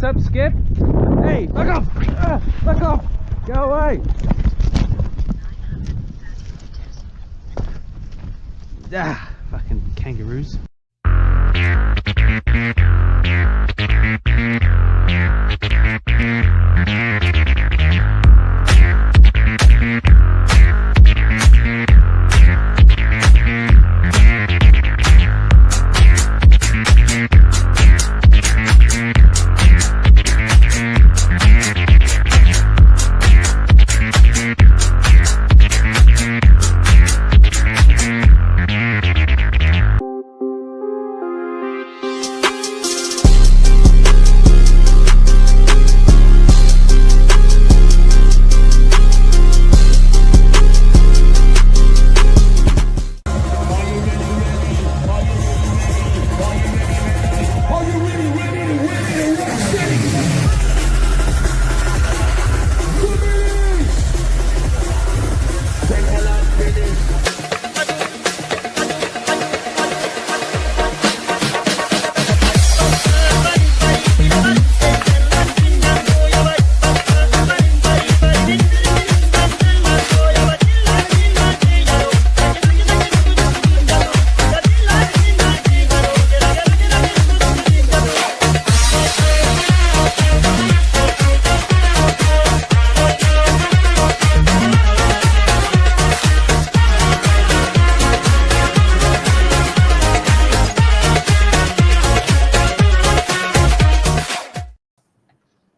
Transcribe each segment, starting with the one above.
What's up, Skip? Hey, fuck off! Fuck off! Go away! Fucking kangaroos.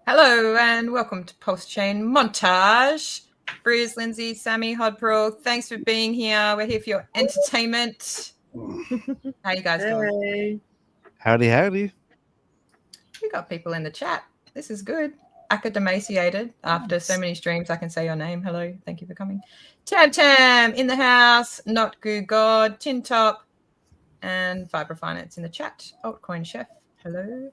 Hello and welcome to Pulsechain Montage. Bruce, Lindsay, Sammy, Hodpro, thanks for being here. We're here for your entertainment. How you guys doing? Howdy, howdy. We got people in the chat. This is good. Academaciated. After so many streams, I can say your name. Hello, thank you for coming. Tam Tam in the house. Not Goo God. Tin Top. And Vibra Finance in the chat. Altcoin Chef. Hello.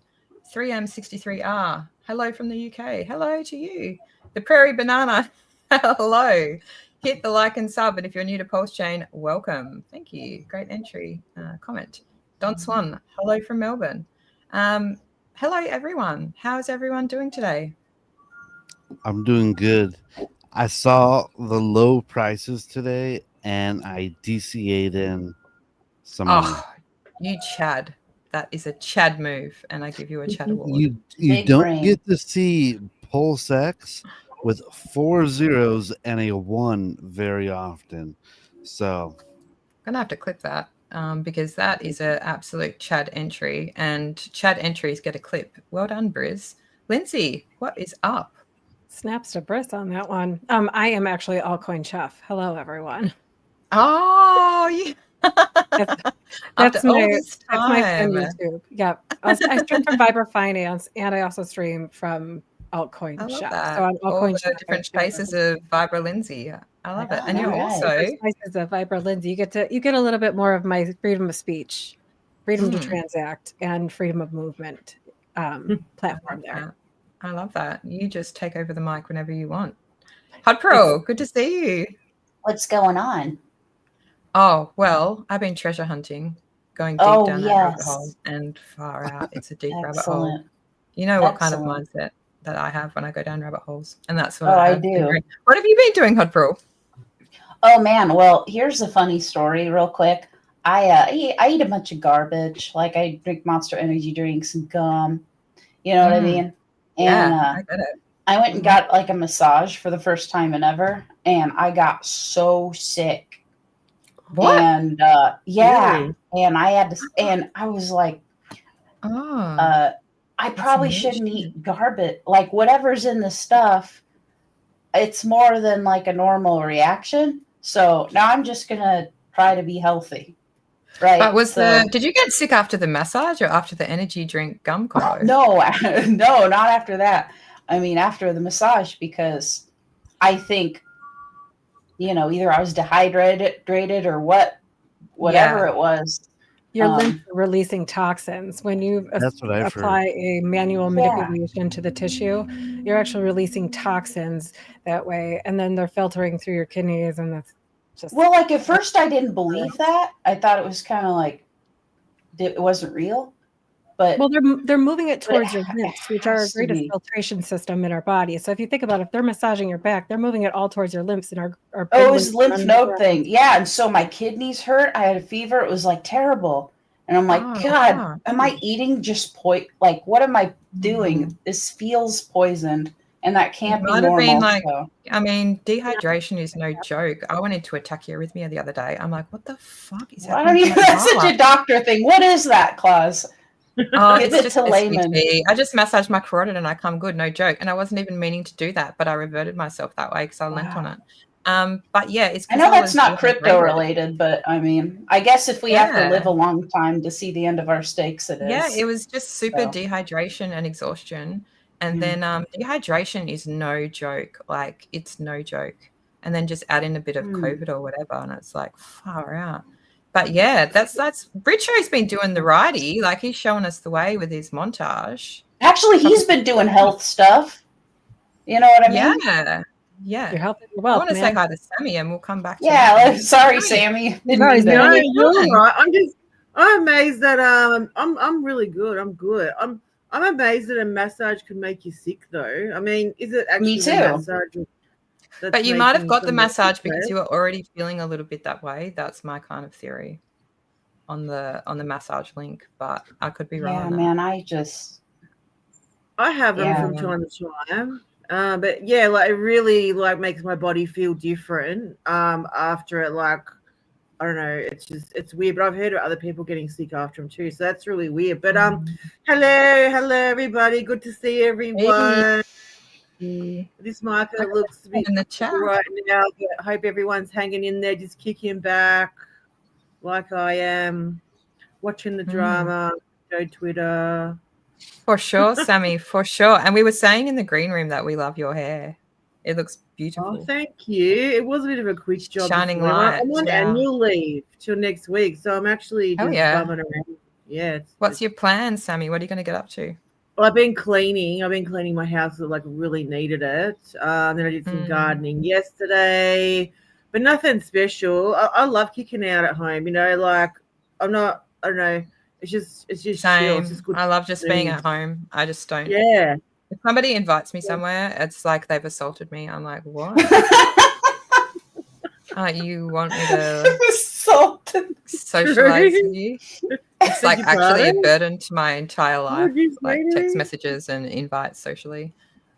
3M63R. Hello from the UK. Hello to you. The Prairie Banana. Hello. Hit the like and sub. And if you're new to Pulsechain, welcome. Thank you. Great entry. Comment. Don Swan. Hello from Melbourne. Hello, everyone. How's everyone doing today? I'm doing good. I saw the low prices today and I DCA'd in some money. Oh, you Chad. That is a Chad move, and I give you a Chad award. You don't get to see Pulsex with 4 zeros and a 1 very often. So I'm going to have to clip that because that is an absolute Chad entry, and Chad entries get a clip. Well done, Briz. Lindsay, what is up? Snaps to Briz on that one. I am actually Altcoin Chef. Hello, everyone. Oh, yeah. That's my friend YouTube. Yeah, I stream from Vibra Finance, and I also stream from Altcoin Chef. That. So I'm Altcoin Chef. Different spaces of Vibra Lindsay. I love it, and you're also spaces of Vibra Lindsay. You get a little bit more of my freedom of speech, freedom to transact, and freedom of movement platform there. I love that. You just take over the mic whenever you want. Hot Pro, good to see you. What's going on? Oh, well, I've been treasure hunting, going deep down that rabbit hole and far out. It's a deep rabbit hole. You know what kind of mindset that I have when I go down rabbit holes. And that's what I do. What have you been doing, Hot Pro? Oh, man. Well, here's a funny story real quick. I eat a bunch of garbage. Like I drink Monster Energy drinks and gum. You know what I mean? And I get it. I went and got like a massage for the first time in ever. And I got so sick. What? And really? And I had to, and I was like, I probably shouldn't eat garbage. Like whatever's in the stuff, it's more than like a normal reaction. So now I'm just gonna try to be healthy, right? But did you get sick after the massage or after the energy drink gum combo? No, not after that. I mean, after the massage, because I think, you know, either I was dehydrated or whatever it was. Your lymph releasing toxins. When you apply a manual manipulation to the tissue, you're actually releasing toxins that way, and then they're filtering through your kidneys, and that's just... Well, like at first I didn't believe that. I thought it was kind of like, it wasn't real. But well, they're moving it towards your lymphs, which are our greatest filtration system in our body. So if you think about it, if they're massaging your back, they're moving it all towards your lymphs and our it was lymph node thing. Yeah, and so my kidneys hurt. I had a fever. It was like terrible. And I'm like, God, am I eating just like what am I doing? This feels poisoned. And that can't be normal. Like, so. I mean, dehydration is no joke. I went into a tachyarrhythmia the other day. I'm like, what the fuck is happening? That's such a doctor thing. What is that, Claus? Oh, it's just to layman. I just massaged my carotid and I come good, no joke. And I wasn't even meaning to do that, but I reverted myself that way because I leant on it. But yeah, it's. I know that's not crypto related, but I mean, I guess if we have to live a long time to see the end of our stakes, it is. Yeah, it was just super dehydration and exhaustion. And then dehydration is no joke. Like, it's no joke. And then just add in a bit of COVID or whatever, and it's like far out. But yeah, that's Richo's been doing the righty. Like, he's showing us the way with his montage. Actually, he's been doing health stuff. You know what I mean? Yeah. Yeah. You're helping well. I want to say hi to Sammy, and we'll come back to sorry, Sammy. No, you're right. I'm amazed that I'm really good. I'm good. I'm amazed that a massage can make you sick, though. I mean, is it actually a massage? But you might have got the massage because you were already feeling a little bit that way. That's my kind of theory on the massage link, but I could be wrong. Yeah, man, I have them from time to time. But yeah, like it really like makes my body feel different after it. Like, I don't know, it's weird, but I've heard of other people getting sick after them too, so that's really weird. But hello everybody, good to see everyone. Hey. This market looks to be in the chat right now, but I hope everyone's hanging in there, just kicking back like I am, watching the drama, go Twitter. For sure, Sammy, for sure. And we were saying in the green room that we love your hair. It looks beautiful. Oh, thank you. It was a bit of a quick job. Shining light. I'm on annual leave till next week, so I'm actually just bumming around. Yeah. What's your plan, Sammy? What are you going to get up to? Well, I've been cleaning my house that like really needed it. Then I did some gardening yesterday, but nothing special. I love kicking out at home. You know, like I don't know. It's just same. It's just good. I love just being at home. I just don't. Yeah. If somebody invites me somewhere, it's like they've assaulted me. I'm like, what? You want me to socialize with you? It's like actually a burden to my entire life, like text messages and invites socially.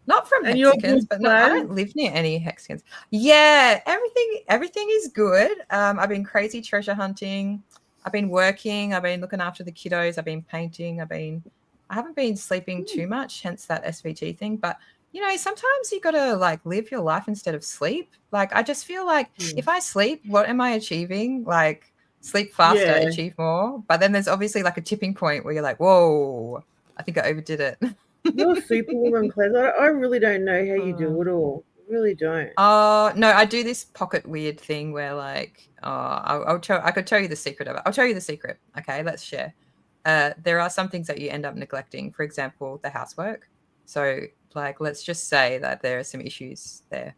Not from Mexicans, but I don't live near any Mexicans. Yeah, everything is good. I've been crazy treasure hunting. I've been working. I've been looking after the kiddos. I've been painting. I haven't been sleeping too much, hence that SVT thing. But you know, sometimes you got to like live your life instead of sleep. Like I just feel like if I sleep, what am I achieving? Like sleep faster, achieve more. But then there's obviously like a tipping point where you're like, whoa, I think I overdid it. You're a superwoman, Claire. I really don't know how you do it all. I really don't. No, I do this pocket weird thing where like, I could tell you the secret of it. I'll tell you the secret. Okay, let's share. There are some things that you end up neglecting. For example, the housework. So like, let's just say that there are some issues there.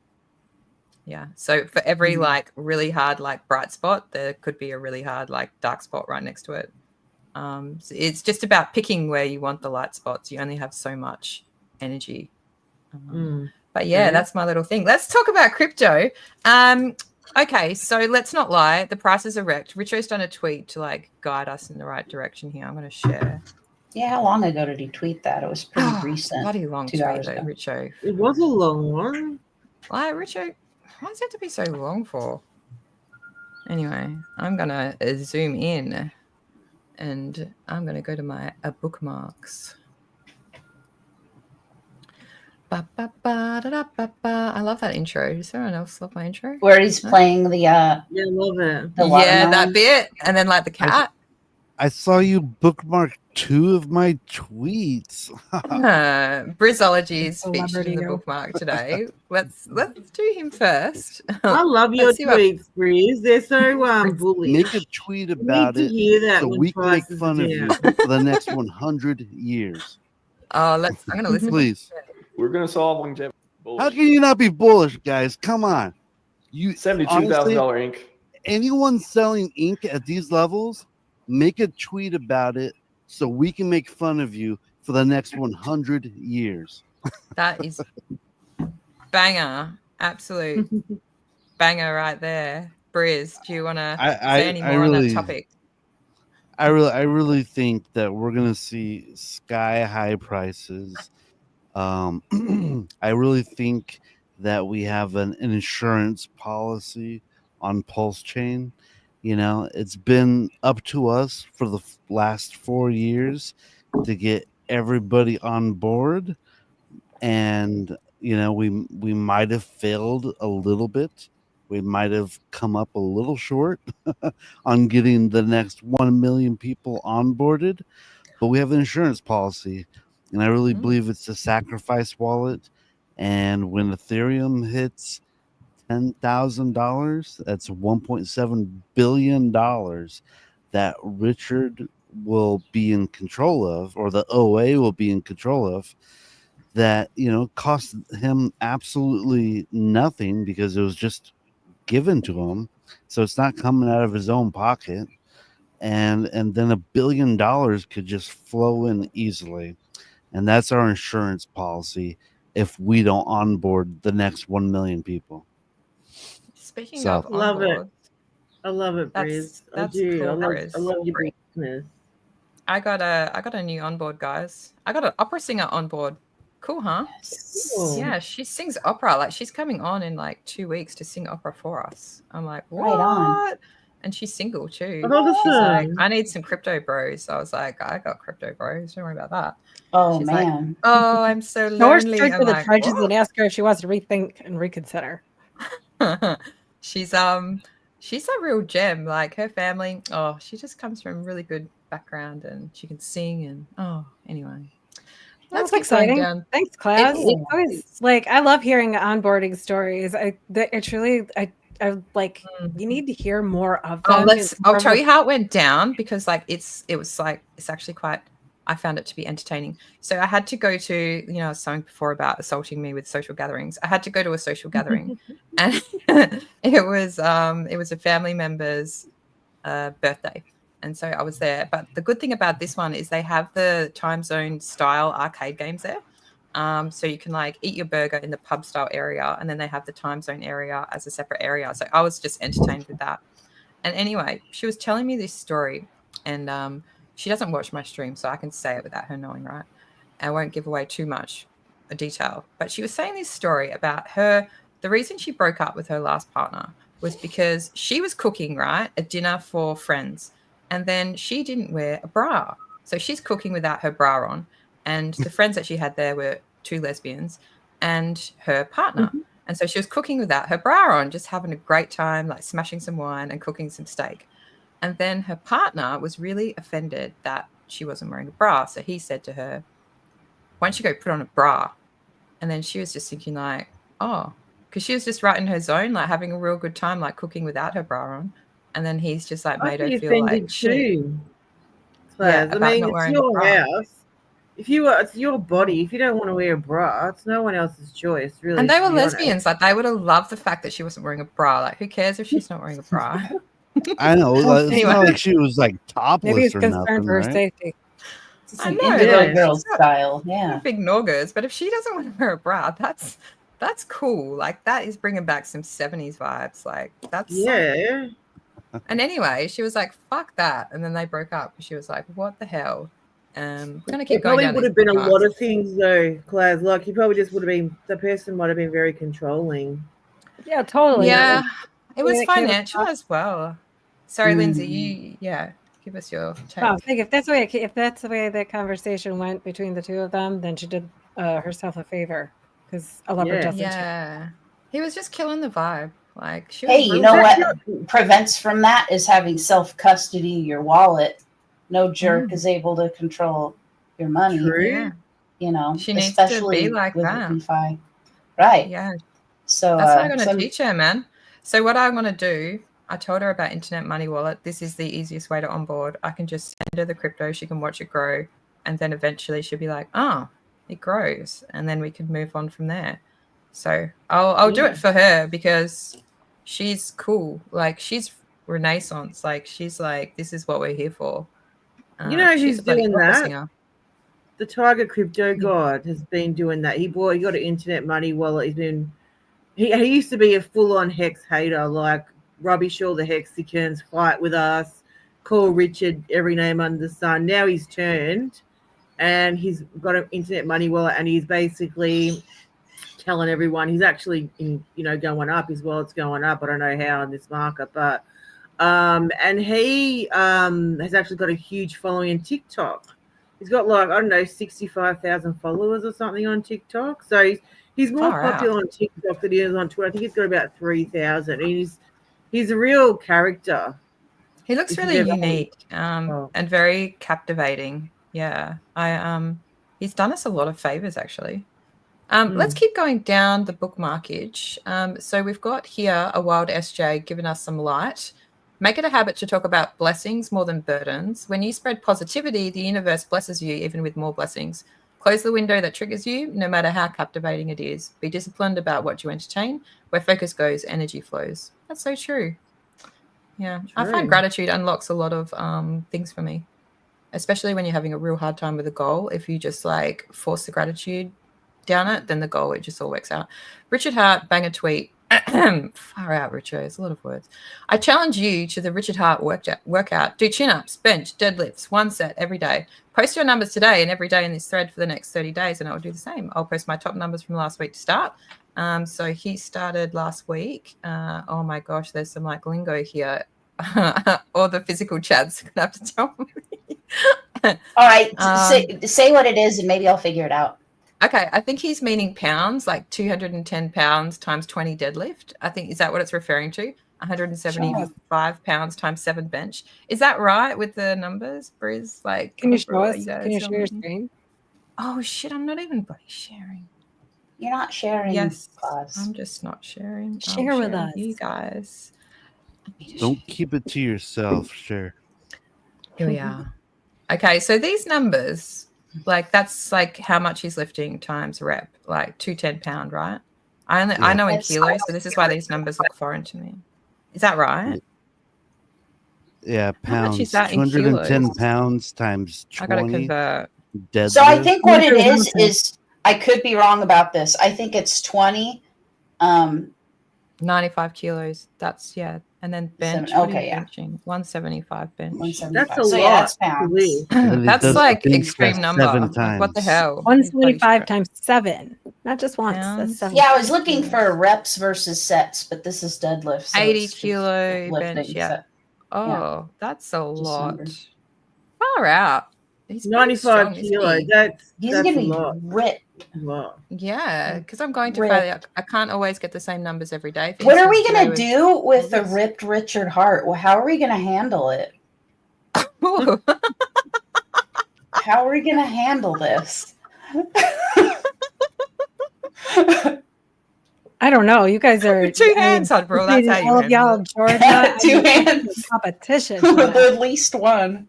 Yeah. So for every like really hard, like bright spot, there could be a really hard, like dark spot right next to it. So it's just about picking where you want the light spots. You only have so much energy. But yeah, that's my little thing. Let's talk about crypto. Okay, so let's not lie. The prices are wrecked. Richo's done a tweet to like guide us in the right direction here. I'm going to share. Yeah, how long ago did he tweet that? It was pretty recent. Bloody long tweet, though, Richo. It was a long one. Why, Richo? Why does it have to be so long for? Anyway, I'm going to zoom in and I'm going to go to my bookmarks. I love that intro. Does anyone else love my intro? Where he's playing the yeah, I love it. That bit, and then like the cat. I saw you bookmark 2 of my tweets. Brizology is featured in the bookmark today. Let's do him first. I love your tweets, Briz. They're so bully. Make a tweet about it so we can make fun of you for the next 100 years. I'm going to listen. Please. We're going to solve longevity. How can you not be bullish, guys? Come on. $72,000 ink. Anyone selling ink at these levels, make a tweet about it so we can make fun of you for the next 100 years. That is banger. Absolute banger right there. Briz, do you want to say any more on that topic? I really think that we're gonna see sky high prices. I really think that we have an insurance policy on Pulsechain. You know, it's been up to us for the last 4 years to get everybody on board, and you know, we might have failed a little bit. We might have come up a little short on getting the next 1 million people onboarded, but we have an insurance policy, and I really believe it's a sacrifice wallet. And when Ethereum hits $10,000, that's $1.7 billion that Richard will be in control of, or the OA will be in control of. That, you know, cost him absolutely nothing because it was just given to him, so it's not coming out of his own pocket. And then $1 billion could just flow in easily, and that's our insurance policy if we don't onboard the next 1 million people. Speaking of onboard, I love it, Briz. I do. Cool, I love your business. I got a new onboard, guys. I got an opera singer on board. Cool, huh? Cool. Yeah, she sings opera. Like, she's coming on in like 2 weeks to sing opera for us. I'm like, what? Right on. And she's single too. Awesome. She's like, I need some crypto bros. I was like, I got crypto bros. Don't worry about that. Oh, she's man. Like, oh, I'm so lonely. Go straight to the like, trenches and ask her if she wants to rethink and reconsider. She's a real gem. Like, her family, she just comes from a really good background, and she can sing, and anyway. That's exciting. Thanks, class. It's always, like, I love hearing onboarding stories. I like, you need to hear more of them. I'll tell you how it went down, because like it's actually quite, I found it to be entertaining. So I had to go to, you know, I was saying before about assaulting me with social gatherings. I had to go to a social gathering, and it was a family member's birthday. And so I was there. But the good thing about this one is they have the time zone style arcade games there. So you can like eat your burger in the pub style area, and then they have the time zone area as a separate area. So I was just entertained with that. And anyway, she was telling me this story, and she doesn't watch my stream, so I can say it without her knowing, right? I won't give away too much detail. But she was saying this story about the reason she broke up with her last partner was because she was cooking, right, a dinner for friends. And then she didn't wear a bra. So she's cooking without her bra on. And the friends that she had there were 2 lesbians and her partner. Mm-hmm. And so she was cooking without her bra on, just having a great time, like smashing some wine and cooking some steak. And then her partner was really offended that she wasn't wearing a bra. So he said to her, why don't you go put on a bra? And then she was just thinking like, oh, because she was just right in her zone, like having a real good time, like cooking without her bra on. And then he's just like made her feel like shit. Yeah, I mean, it's your house. It's your body. If you don't want to wear a bra, it's no one else's choice, really. And they were lesbians. Like, they would have loved the fact that she wasn't wearing a bra. Like, who cares if she's not wearing a bra? I know. It's not like she was like topless. Maybe it's or concerned nothing, for her right? safety. It's an indigo girl style. Yeah. Big noggers. But if she doesn't want to wear a bra, that's cool. Like, that is bringing back some 70s vibes. Like, that's yeah. And anyway, she was like, fuck that. And then they broke up. She was like, what the hell? We're going to keep going down. It probably would have been a lot of things, though, Claire. Like, he probably just would have been, the person might have been very controlling. Yeah, totally. Yeah. It was financial as well. Sorry, Lindsay, give us your take. I think if that's the way the conversation went between the two of them, then she did herself a favor, because a lover doesn't. Yeah. He was just killing the vibe. Like, hey, you know what prevents from that is having self-custody your wallet. No jerk is able to control your money. True. You know, she needs especially to be like with that. DeFi. Right. Yeah. So that's what I'm going to teach her, man. So what I'm going to do, I told her about Internet Money Wallet. This is the easiest way to onboard. I can just send her the crypto. She can watch it grow. And then eventually she'll be like, it grows. And then we can move on from there. So I'll do it for her, because she's cool. Like, she's Renaissance. Like, she's like, this is what we're here for. You know she's who's doing that? singer. The Tiger Crypto God has been doing that. He got an internet money wallet. He used to be a full-on Hex hater, like rubbish all the Hexicans, fight with us, call Richard every name under the sun. Now he's turned, and he's got an internet money wallet, and he's basically telling everyone he's actually going up. His wallet's going up. I don't know how in this market, but and he has actually got a huge following in TikTok. He's got 65,000 followers or something on TikTok. So he's more popular on TikTok than he is on Twitter. I think he's got about 3,000. He's a real character. He looks really unique and very captivating. Yeah, he's done us a lot of favors actually. Let's keep going down the bookmarkage. So we've got here a wild SJ giving us some light. Make it a habit to talk about blessings more than burdens. When you spread positivity, the universe blesses you even with more blessings. Close the window that triggers you, no matter how captivating it is. Be disciplined about what you entertain. Where focus goes, energy flows. That's so true. Yeah, true. I find gratitude unlocks a lot of things for me, especially when you're having a real hard time with a goal. If you just force the gratitude down it, then the goal, it just all works out. Richard Hart, bang a tweet. Far out, Richard. It's a lot of words. I challenge you to the Richard Hart workout. Do chin-ups, bench, deadlifts, 1 set every day. Post your numbers today and every day in this thread for the next 30 days, and I will do the same. I'll post my top numbers from last week to start. So he started last week. Oh my gosh, there's some lingo here. Or the physical chat's gonna have to tell me. All right, say what it is, and maybe I'll figure it out. Okay, I think he's meaning pounds, 210 pounds times 20 deadlift. I think, is that what it's referring to? 175 pounds times 7 bench. Is that right with the numbers, Briz? Can you show us? Can you share your screen? Oh shit, I'm not even bloody sharing. You're not sharing. Yes, class. I'm just not sharing. Share with us, you guys. Don't keep it to yourself. Share. Here we are. Okay, so these numbers. That's how much he's lifting times rep, 210 pound, right? I know in kilos, so this is why these numbers look foreign to me. Is that right? Yeah, pounds. How much is that 210 pounds times 20. I gotta convert. Deadlift. So I think what it is I could be wrong about this. I think it's 20. 95 kilos. That's and then bench. Benching? 175 bench. 175. That's a lot. Yeah, that's pounds. That's extreme number. What the hell? 175 times 7. Not just once. That's 7. Yeah, I was looking for reps versus sets, but this is deadlift. So 80 kilo bench. Yeah. Oh, that's a lot. Far out. He's 95 kilos. He's going to be ripped. Wow. Yeah, because I'm going to failure. I can't always get the same numbers every day. What are we going to do with the ripped Richard Hart? Well, how are we going to handle it? How are we going to handle this? I don't know. You guys are 2 hands on, bro. That's how you all of y'all, Jordan. 2 hands. Competition. With at least one.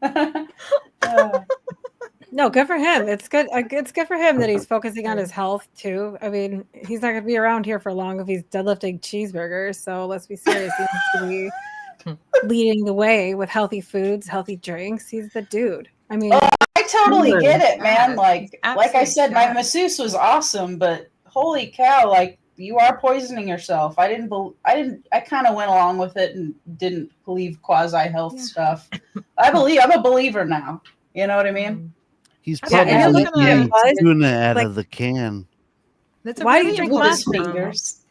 No, good for him. It's good. It's good for him that he's focusing on his health too. I mean, he's not going to be around here for long if he's deadlifting cheeseburgers. So let's be serious. He needs to be leading the way with healthy foods, healthy drinks. He's the dude. I mean, I totally get it, man. Like I said, my masseuse was awesome, but holy cow, you are poisoning yourself. I kind of went along with it and didn't believe quasi health stuff. I'm a believer now. You know what I mean? He's probably doing it out of the can. Why do you drink his fingers?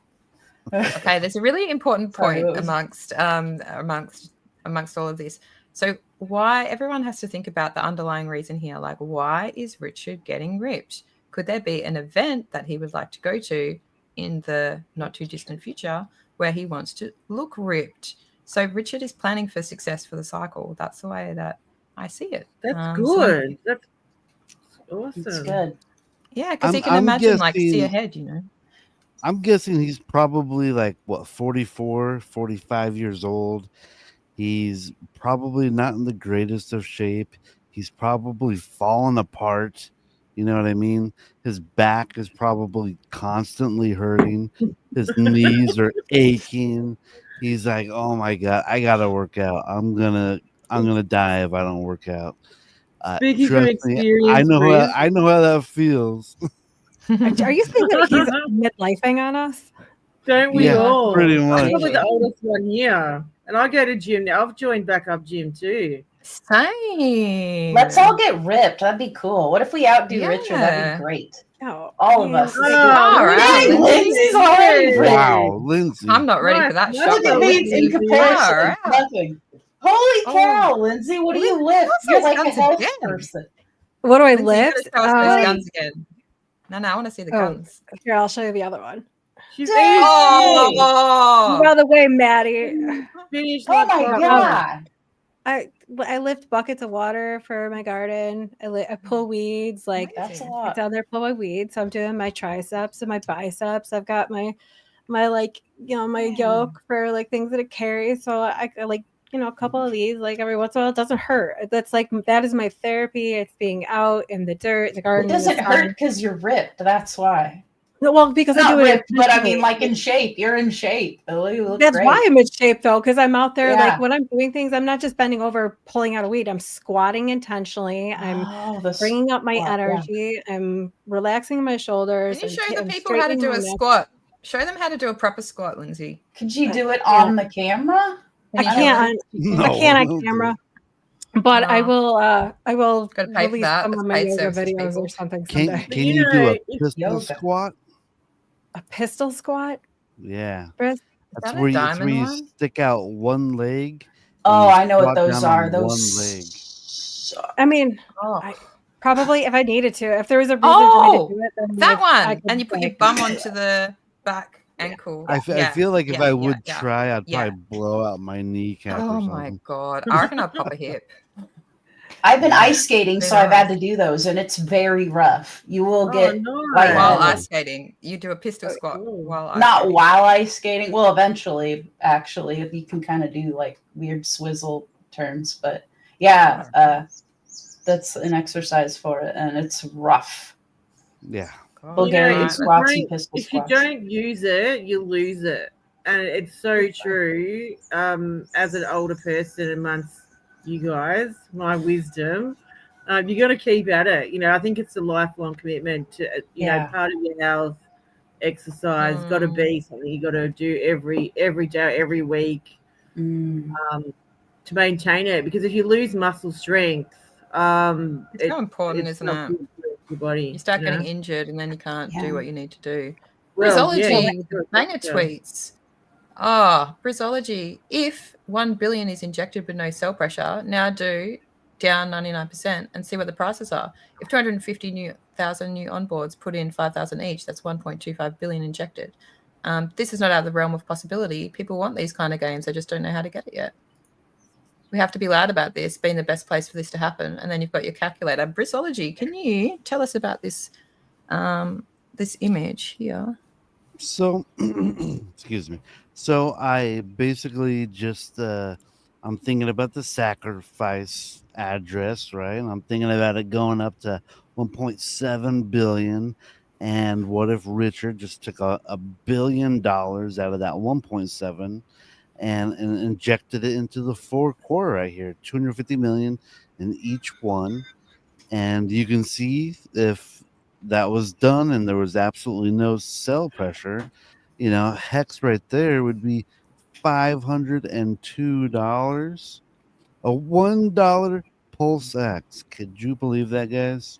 Okay, there's a really important point amongst all of this. So why everyone has to think about the underlying reason here, why is Richard getting ripped? Could there be an event that he would like to go to in the not too distant future where he wants to look ripped? So Richard is planning for success for the cycle. That's the way that I see it. That's good. That's awesome. It's good. Yeah, because he can imagine see ahead, I'm guessing he's probably 44, 45 years old. He's probably not in the greatest of shape. He's probably fallen apart. You know what I mean? His back is probably constantly hurting. His knees are aching. He's like, oh my God, I gotta work out. I'm gonna die if I don't work out. Speaking from Trust me, experience, I know how that feels. Are you saying that he's midlifing on us? Don't we Yeah, all? pretty I'm much. probably the oldest one here, and I go to gym now. I've joined backup gym too. Same. Let's all get ripped. That'd be cool. What if we outdo Richard? That'd be great. Oh, all of us. Right. Lindsay's already ready. Wow, Lindsay. I'm not ready for that shot. Look at me in comparison. Nothing. Holy cow, Lindsay, what do you lift? You're like a health person. What do I Lindsay, lift? show us those guns again. No, I want to see the guns. Here, I'll show you the other one. She's by the way, Maddie. Oh my god. I lift buckets of water for my garden. I pull weeds. Like that's a lot. Down there, pull my weeds. So I'm doing my triceps and my biceps. I've got my like my yoke for like things that it carries. So I like a couple of these like every once in a while. It doesn't hurt. That's like that is my therapy. It's being out in the dirt, the garden. It doesn't hurt because you're ripped. That's why. No, well, because I do ripped, it. But I mean, like in shape. You're in shape. That's why I'm in shape though, because I'm out there. Like when I'm doing things, I'm not just bending over, pulling out a weed. I'm squatting intentionally. I'm bringing up my energy. Yeah. I'm relaxing my shoulders. Can you show the people how to do a squat? Show them how to do a proper squat, Lindsay. Could you do it on the camera? I can't. I can't on camera. But I will release some of my yoga videos or something someday. Can you do a pistol squat? A pistol squat? Yeah. Chris? That's where you stick out one leg. Oh, I know what those are. Those. One leg. I mean, probably if I needed to. If there was a reason for me to do it, then that one. And you put your bum onto the back ankle. I feel like if I would try, I'd probably blow out my kneecap. Oh my god! I reckon I'd pop a hip. I've been ice skating, so I've had to do those, and it's very rough. You will get while ice skating. You do a pistol squat while while ice skating. Well, eventually, actually, you can kind of do like weird swizzle turns, but that's an exercise for it, and it's rough. Yeah. Bulgarian squats and pistol squats. If you don't use it, you lose it, and it's so true. As an older person amongst you guys, my wisdom, you got to keep at it. I think it's a lifelong commitment to, part of your health, exercise, got to be something you got to do every day, every week, to maintain it. Because if you lose muscle strength, it's so important, isn't it? Your body, you start getting injured, and then you can't do what you need to do. Well, Brizology, banger tweets. Brizology. If 1 billion is injected with no cell pressure, now do down 99% and see what the prices are. If 250,000 new onboards put in 5,000 each, that's 1.25 billion injected. This is not out of the realm of possibility. People want these kind of games. They just don't know how to get it yet. We have to be loud about this being the best place for this to happen. And then you've got your calculator. Brizology, can you tell us about this this image here? So, excuse me. So I basically just, I'm thinking about the sacrifice address, right? And I'm thinking about it going up to 1.7 billion. And what if Richard just took $1 billion out of that 1.7 and injected it into the fourth quarter right here, 250 million in each one. And you can see if that was done and there was absolutely no sell pressure, hex right there would be $502. A $1 Pulse X. Could you believe that, guys?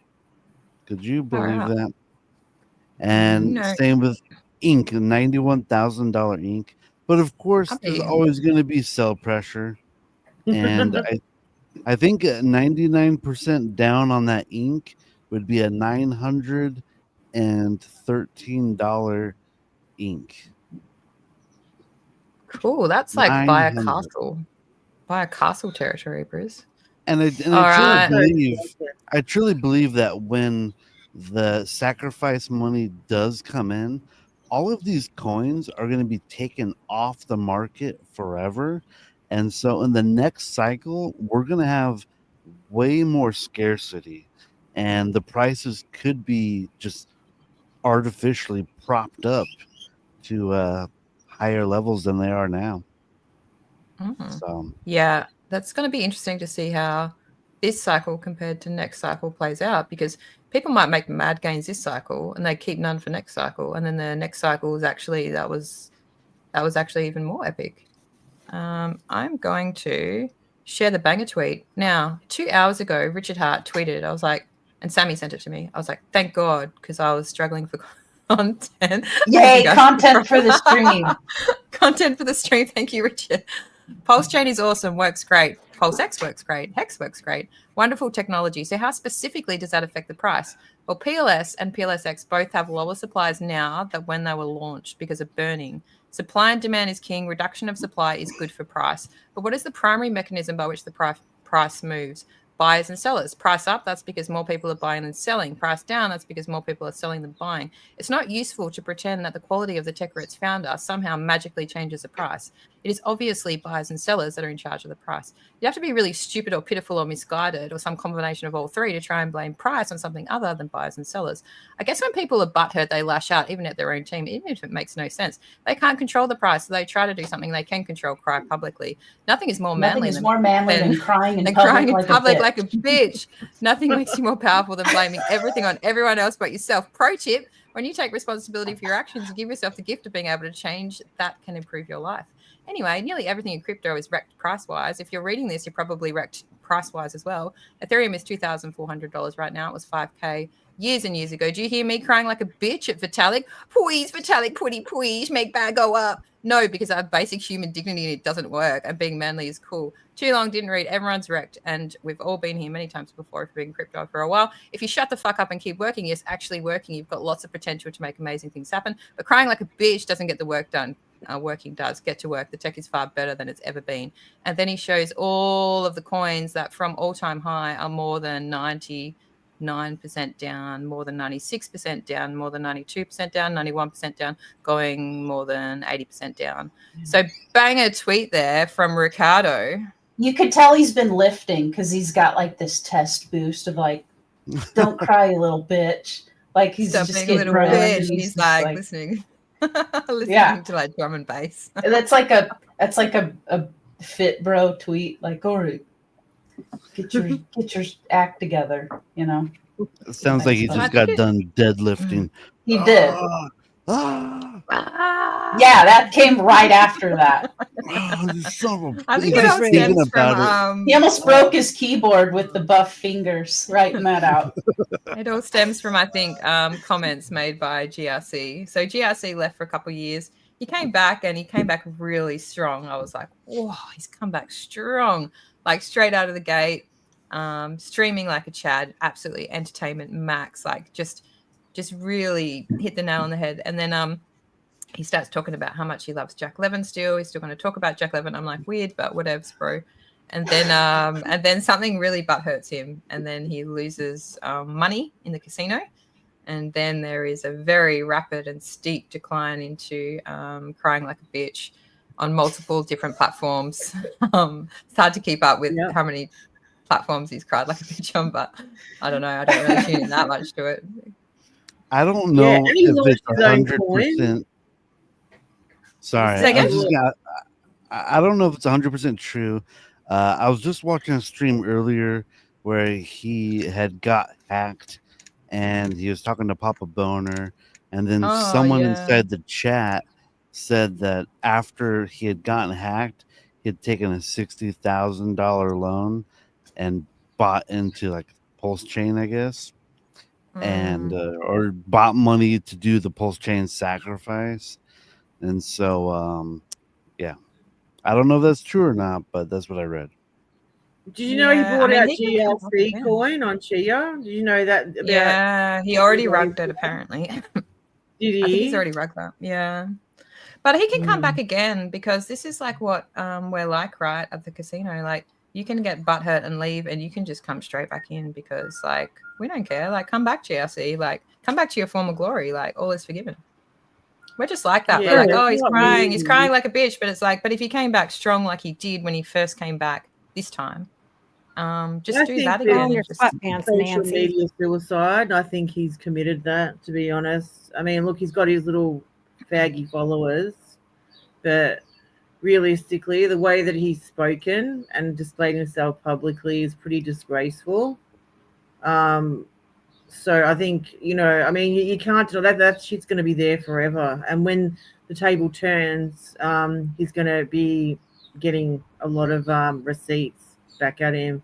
Could you believe that? And same with ink, $91,000 ink. But of course, there's always going to be sell pressure. And I think 99% down on that ink would be a $913 ink. Cool. That's like buy a castle. Buy a castle territory, Briz. And I truly believe that when the sacrifice money does come in, all of these coins are going to be taken off the market forever. And so in the next cycle, we're going to have way more scarcity, and the prices could be just artificially propped up to higher levels than they are now. So yeah, that's going to be interesting to see how this cycle compared to next cycle plays out, because people might make mad gains this cycle and they keep none for next cycle, and then the next cycle is actually that was actually even more epic. I'm going to share the banger tweet now. 2 hours ago, Richard Hart tweeted. I was like, and Sammy sent it to me. I was like, thank God, because I was struggling for content. Yay, content for the stream. Content for the stream. Thank you, Richard. Pulsechain is awesome, works great. PulseX works great. Hex works great. Wonderful technology. So how specifically does that affect the price? Well, PLS and PLSX both have lower supplies now than when they were launched because of burning. Supply and demand is king. Reduction of supply is good for price. But what is the primary mechanism by which the price moves? Buyers and sellers. Price up, that's because more people are buying than selling. Price down, that's because more people are selling than buying. It's not useful to pretend that the quality of the tech or its founder somehow magically changes the price. It is obviously buyers and sellers that are in charge of the price. You have to be really stupid or pitiful or misguided or some combination of all three to try and blame price on something other than buyers and sellers. I guess when people are butthurt, they lash out, even at their own team, even if it makes no sense. They can't control the price, so they try to do something they can control, cry publicly. Nothing is more manly than crying in public like a bitch. Nothing makes you more powerful than blaming everything on everyone else but yourself. Pro tip, when you take responsibility for your actions and give yourself the gift of being able to change, that can improve your life. Anyway, nearly everything in crypto is wrecked price-wise. If you're reading this, you're probably wrecked price-wise as well. Ethereum is $2,400 right now. It was $5K years and years ago. Do you hear me crying like a bitch at Vitalik? Please, Vitalik, please make bag go up. No, because I have basic human dignity and it doesn't work. And being manly is cool. Too long, didn't read. Everyone's wrecked. And we've all been here many times before if you've been crypto for a while. If you shut the fuck up and keep working, yes, actually working, you've got lots of potential to make amazing things happen. But crying like a bitch doesn't get the work done. Working does. Get to work. The tech is far better than it's ever been. And then he shows all of the coins that from all-time high are more than 99% down, more than 96% down, more than 92% down, 91% down, going more than 80% down. So bang a tweet there from Ricardo. You could tell he's been lifting because he's got like this test boost of like, don't cry, you little bitch. Like he's Stop just being a getting little bitch. bitch. He's like listening. Yeah. To like drum and bass. That's like a fit bro tweet. Like, all right, get your act together. You know. It sounds like he just got done deadlifting. He did. Yeah, that came right after that. I think it all stems from. He almost broke his keyboard with the buff fingers writing that out. It all stems from, I think, comments made by GRC. So GRC left for a couple of years. He came back and he came back really strong. I was like, whoa, he's come back strong, like straight out of the gate, streaming like a Chad, absolutely entertainment max, like just really hit the nail on the head. And then he starts talking about how much he loves Jack Levin still. He's still going to talk about Jack Levin. I'm like, weird, but whatevs, bro. And then something really butt hurts him. And then he loses money in the casino. And then there is a very rapid and steep decline into crying like a bitch on multiple different platforms. It's hard to keep up with how many platforms he's cried like a bitch on, but I don't know. I don't really tune in that much to it. I don't know if it's 100%. Sorry, I don't know if it's 100% true. I was just watching a stream earlier where he had got hacked and he was talking to Papa Boner, and then someone inside the chat said that after he had gotten hacked, he had taken a $60,000 loan and bought into like Pulsechain, I guess, and or bought money to do the Pulsechain sacrifice. And so, yeah, I don't know if that's true or not, but that's what I read. Did you know he brought out GLC coin on Chia? Did you know that? Yeah, he already rugged it apparently. Did he? I think he's already rugged that. Yeah, but he can come back again because this is like what we're like, right, at the casino. Like you can get butthurt and leave, and you can just come straight back in because like we don't care. Like come back, GLC. Like come back to your former glory. Like all is forgiven. We're just like that. We're like, oh, he's crying. He's crying like a bitch. But it's like, but if he came back strong like he did when he first came back this time, just do that again. Your sweatpants, social Nancy. media suicide. I think he's committed that, to be honest. I mean, look, he's got his little faggy followers, but realistically, the way that he's spoken and displayed himself publicly is pretty disgraceful. So I think, I mean, you can't deny that shit's going to be there forever. And when the table turns, he's going to be getting a lot of receipts back at him.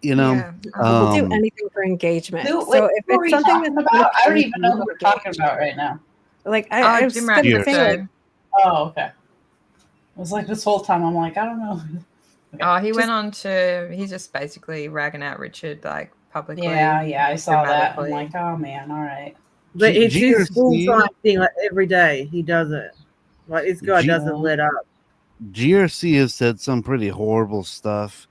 We'll do anything for engagement. Who so if it's something that's about, I don't even know who we're talking about right now. Like I was going to say, like, oh, okay. I was like, this whole time, I'm like, I don't know. Okay. Oh, he went on to, he's just basically ragging out Richard, like, publicly. Yeah, I saw that. I'm like, oh man, all right. But it's his full-time thing, like every day he does it. Like, this guy doesn't let up. GRC has said some pretty horrible stuff,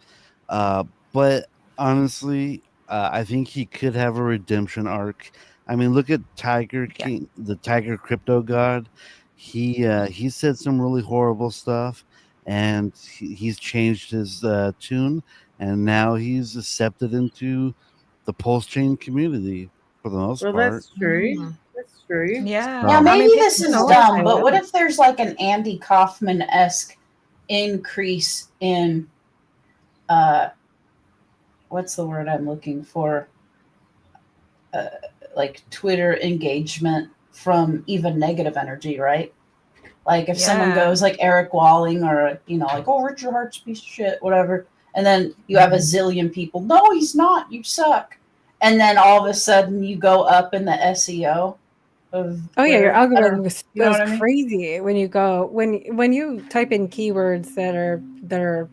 but honestly, I think he could have a redemption arc. I mean, look at Tiger King, the Tiger Crypto God. He said some really horrible stuff, and he's changed his tune, and now he's accepted into the Pulsechain community for the most part. That's true. That's true. Yeah. Now, maybe this is dumb, but what if there's like an Andy Kaufman-esque increase in what's the word I'm looking for? Like Twitter engagement from even negative energy, right? Like if someone goes like Eric Walling or, like, oh, Richard Hart's a piece of shit, whatever. And then you have a zillion people. No, he's not. You suck. And then all of a sudden you go up in the SEO. Your algorithm goes crazy when you go when you type in keywords that are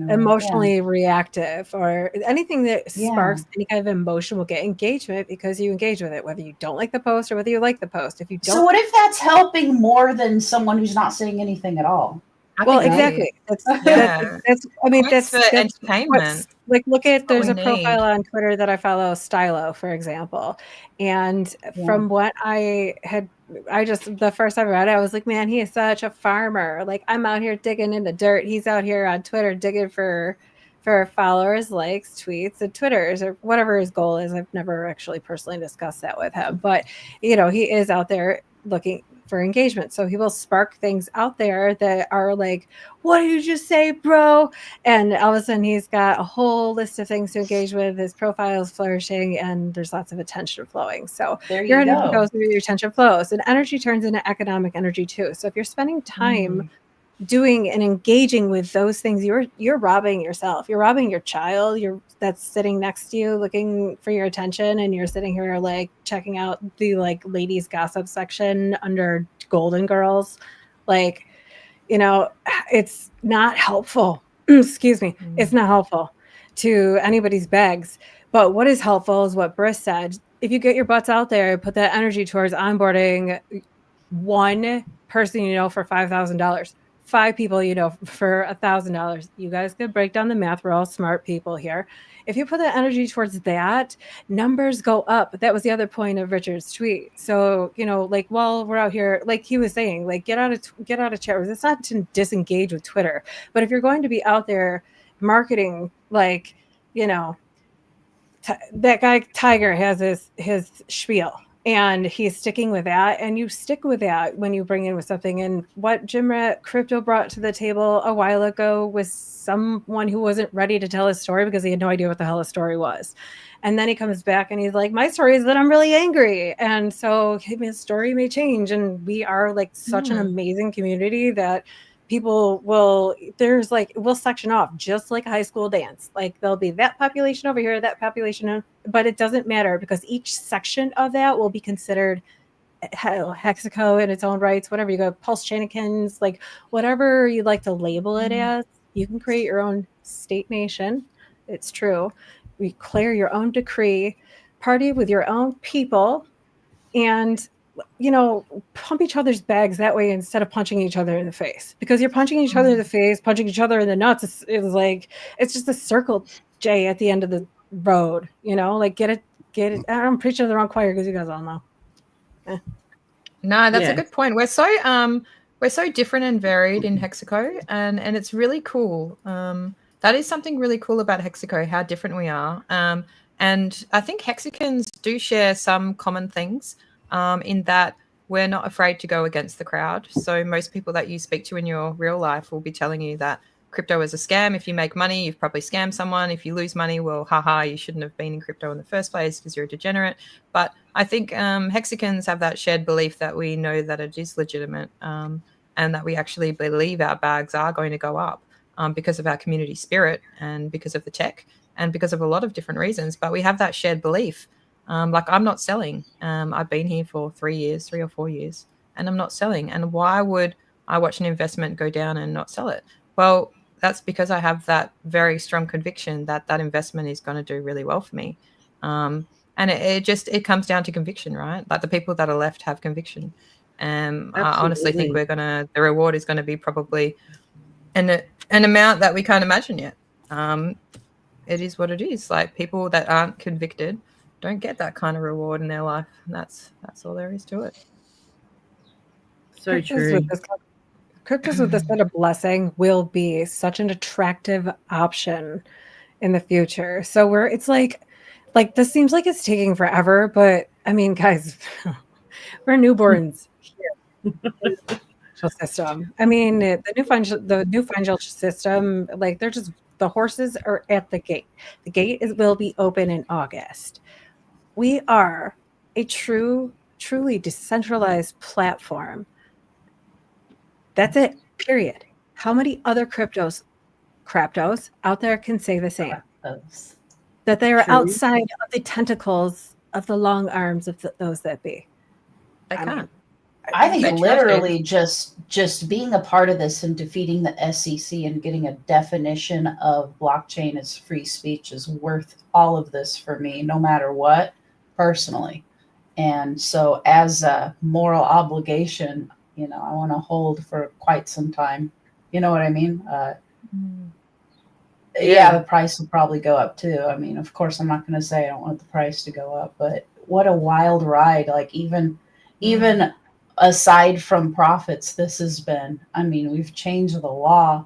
emotionally reactive or anything that sparks any kind of emotion will get engagement because you engage with it, whether you don't like the post or whether you like the post. If you don't, so what if that's helping more than someone who's not saying anything at all? Well, exactly. That's entertainment. Like, look at, there's a profile on Twitter that I follow, Stylo, for example. And from what the first time I read it, I was like, man, he is such a farmer. Like, I'm out here digging in the dirt. He's out here on Twitter digging for followers, likes, tweets, and Twitters, or whatever his goal is. I've never actually personally discussed that with him. But, he is out there looking for engagement. So he will spark things out there that are like, what did you just say, bro? And all of a sudden he's got a whole list of things to engage with. His profile is flourishing and there's lots of attention flowing. So your energy goes where your attention flows, and energy turns into economic energy too. So if you're spending time doing and engaging with those things, you're robbing yourself. You're robbing your child that's sitting next to you looking for your attention, and you're sitting here like checking out the like ladies gossip section under Golden Girls. Like, it's not helpful. Excuse me. It's not helpful to anybody's bags. But what is helpful is what Briss said. If you get your butts out there, put that energy towards onboarding one person for $5,000. 5 people, for $1,000. You guys could break down the math. We're all smart people here. If you put that energy towards that, numbers go up. That was the other point of Richard's tweet. So, like, while we're out here, like he was saying, like, get out of chat rooms. It's not to disengage with Twitter, but if you're going to be out there marketing, like, that guy Tiger has his spiel. And he's sticking with that, and you stick with that when you bring in with something. And what Jim Rat Crypto brought to the table a while ago was someone who wasn't ready to tell his story because he had no idea what the hell his story was. And then he comes back and he's like, my story is that I'm really angry. And so his story may change. And we are like such an amazing community that people will section off just like a high school dance. Like, there'll be that population over here, that population, but it doesn't matter because each section of that will be considered Hexaco in its own rights, whatever you go, Pulsechainikins, like whatever you like to label it as. You can create your own state nation. It's true. Declare your own decree, party with your own people, and pump each other's bags that way instead of punching each other in the face, because you're punching each other in the face, punching each other in the nuts. It's just a circle J at the end of the road, like get it. I'm preaching to the wrong choir because you guys all know. No, that's a good point. We're so different and varied in Hexaco, and it's really cool. That is something really cool about Hexaco, how different we are. And I think Hexicans do share some common things in that we're not afraid to go against the crowd. So most people that you speak to in your real life will be telling you that crypto is a scam. If you make money, you've probably scammed someone. If you lose money, well, haha, you shouldn't have been in crypto in the first place because you're a degenerate. But I think Hexicans have that shared belief that we know that it is legitimate, and that we actually believe our bags are going to go up because of our community spirit and because of the tech and because of a lot of different reasons. But we have that shared belief. Like I'm not selling. I've been here for 3 or 4 years, and I'm not selling. And why would I watch an investment go down and not sell it? Well, that's because I have that very strong conviction that that investment is going to do really well for me. And it comes down to conviction, right? Like the people that are left have conviction. I honestly think the reward is going to be probably an amount that we can't imagine yet. It is what it is. Like people that aren't convicted don't get that kind of reward in their life. And that's all there is to it. So true. Cryptos with this sort of blessing will be such an attractive option in the future. So it's like this seems like it's taking forever, but I mean, guys, we're newborns here. System. I mean, the new financial system, like they're just the horses are at the gate. The gate will be open in August. We are a truly decentralized platform. That's it. Period. How many other craptos out there can say the same? That they are outside of the tentacles of the long arms of those that be. I think literally just being a part of this and defeating the SEC and getting a definition of blockchain as free speech is worth all of this for me, no matter what, personally. And so as a moral obligation, I want to hold for quite some time. You know what I mean? Yeah, the price will probably go up too. I mean, of course, I'm not going to say I don't want the price to go up, but what a wild ride. Like even aside from profits, this has been, I mean, we've changed the law.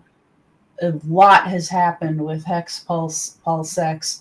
A lot has happened with Hex, Pulsex,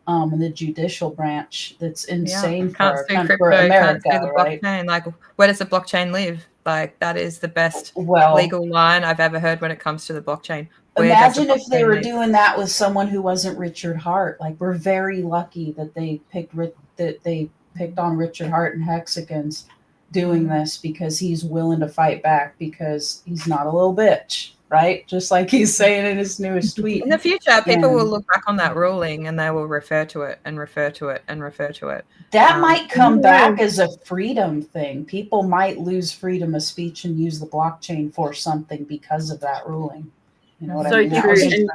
the judicial branch. That's insane for America, can't the right? Blockchain. Like, where does the blockchain live? Like, that is the best legal line I've ever heard when it comes to the blockchain. Imagine if they were doing that with someone who wasn't Richard Hart. Like, we're very lucky that they picked on Richard Hart and Hexicans doing this because he's willing to fight back because he's not a little bitch, right? Just like he's saying in his newest tweet. In the future, people will look back on that ruling and they will refer to it and refer to it and refer to it. That might come back as a freedom thing. People might lose freedom of speech and use the blockchain for something because of that ruling. You know what I mean? True.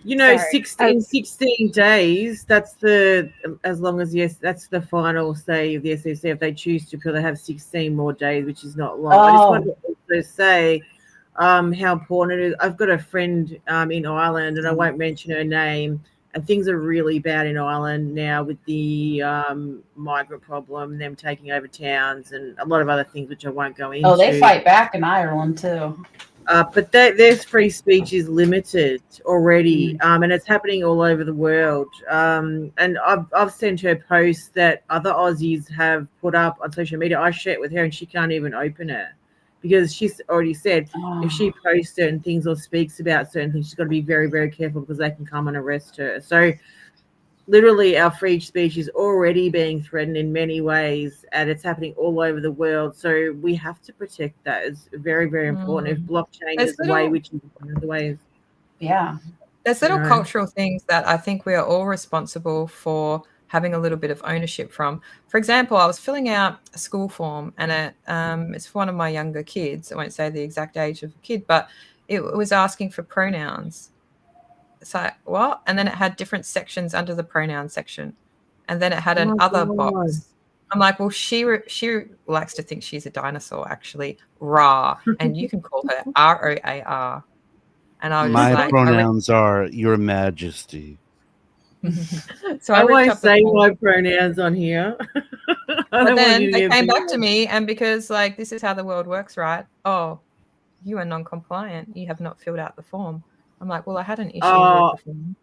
And, 16 days, that's that's the final say of the SEC. If they choose to, because they have 16 more days, which is not long. I just want to also say how important it is. I've got a friend in Ireland, and I won't mention her name, and things are really bad in Ireland now with the migrant problem, them taking over towns, and a lot of other things which I won't go into. Oh, they fight back in Ireland too. But their free speech is limited already, and it's happening all over the world. And I've sent her posts that other Aussies have put up on social media. I share it with her, and she can't even open it because she's already said if she posts certain things or speaks about certain things, she's got to be very, very careful because they can come and arrest her. So literally our free speech is already being threatened in many ways, and it's happening all over the world. So we have to protect that. It's very, very important. If blockchain is the way, which is one of the ways. Yeah. There's little cultural things that I think we are all responsible for having a little bit of ownership from. For example, I was filling out a school form, and it's for one of my younger kids. I won't say the exact age of the kid, but it was asking for pronouns. So what? And then it had different sections under the pronoun section, and then it had an other box. I'm like, well, she likes to think she's a dinosaur, actually, Ra, and you can call her ROAR. And I was my pronouns are Your Majesty. So I won't say my pronouns on here. But then they came back to me, and because this is how the world works, right? Oh, you are non-compliant. You have not filled out the form. I'm like, well, I had an issue with the form.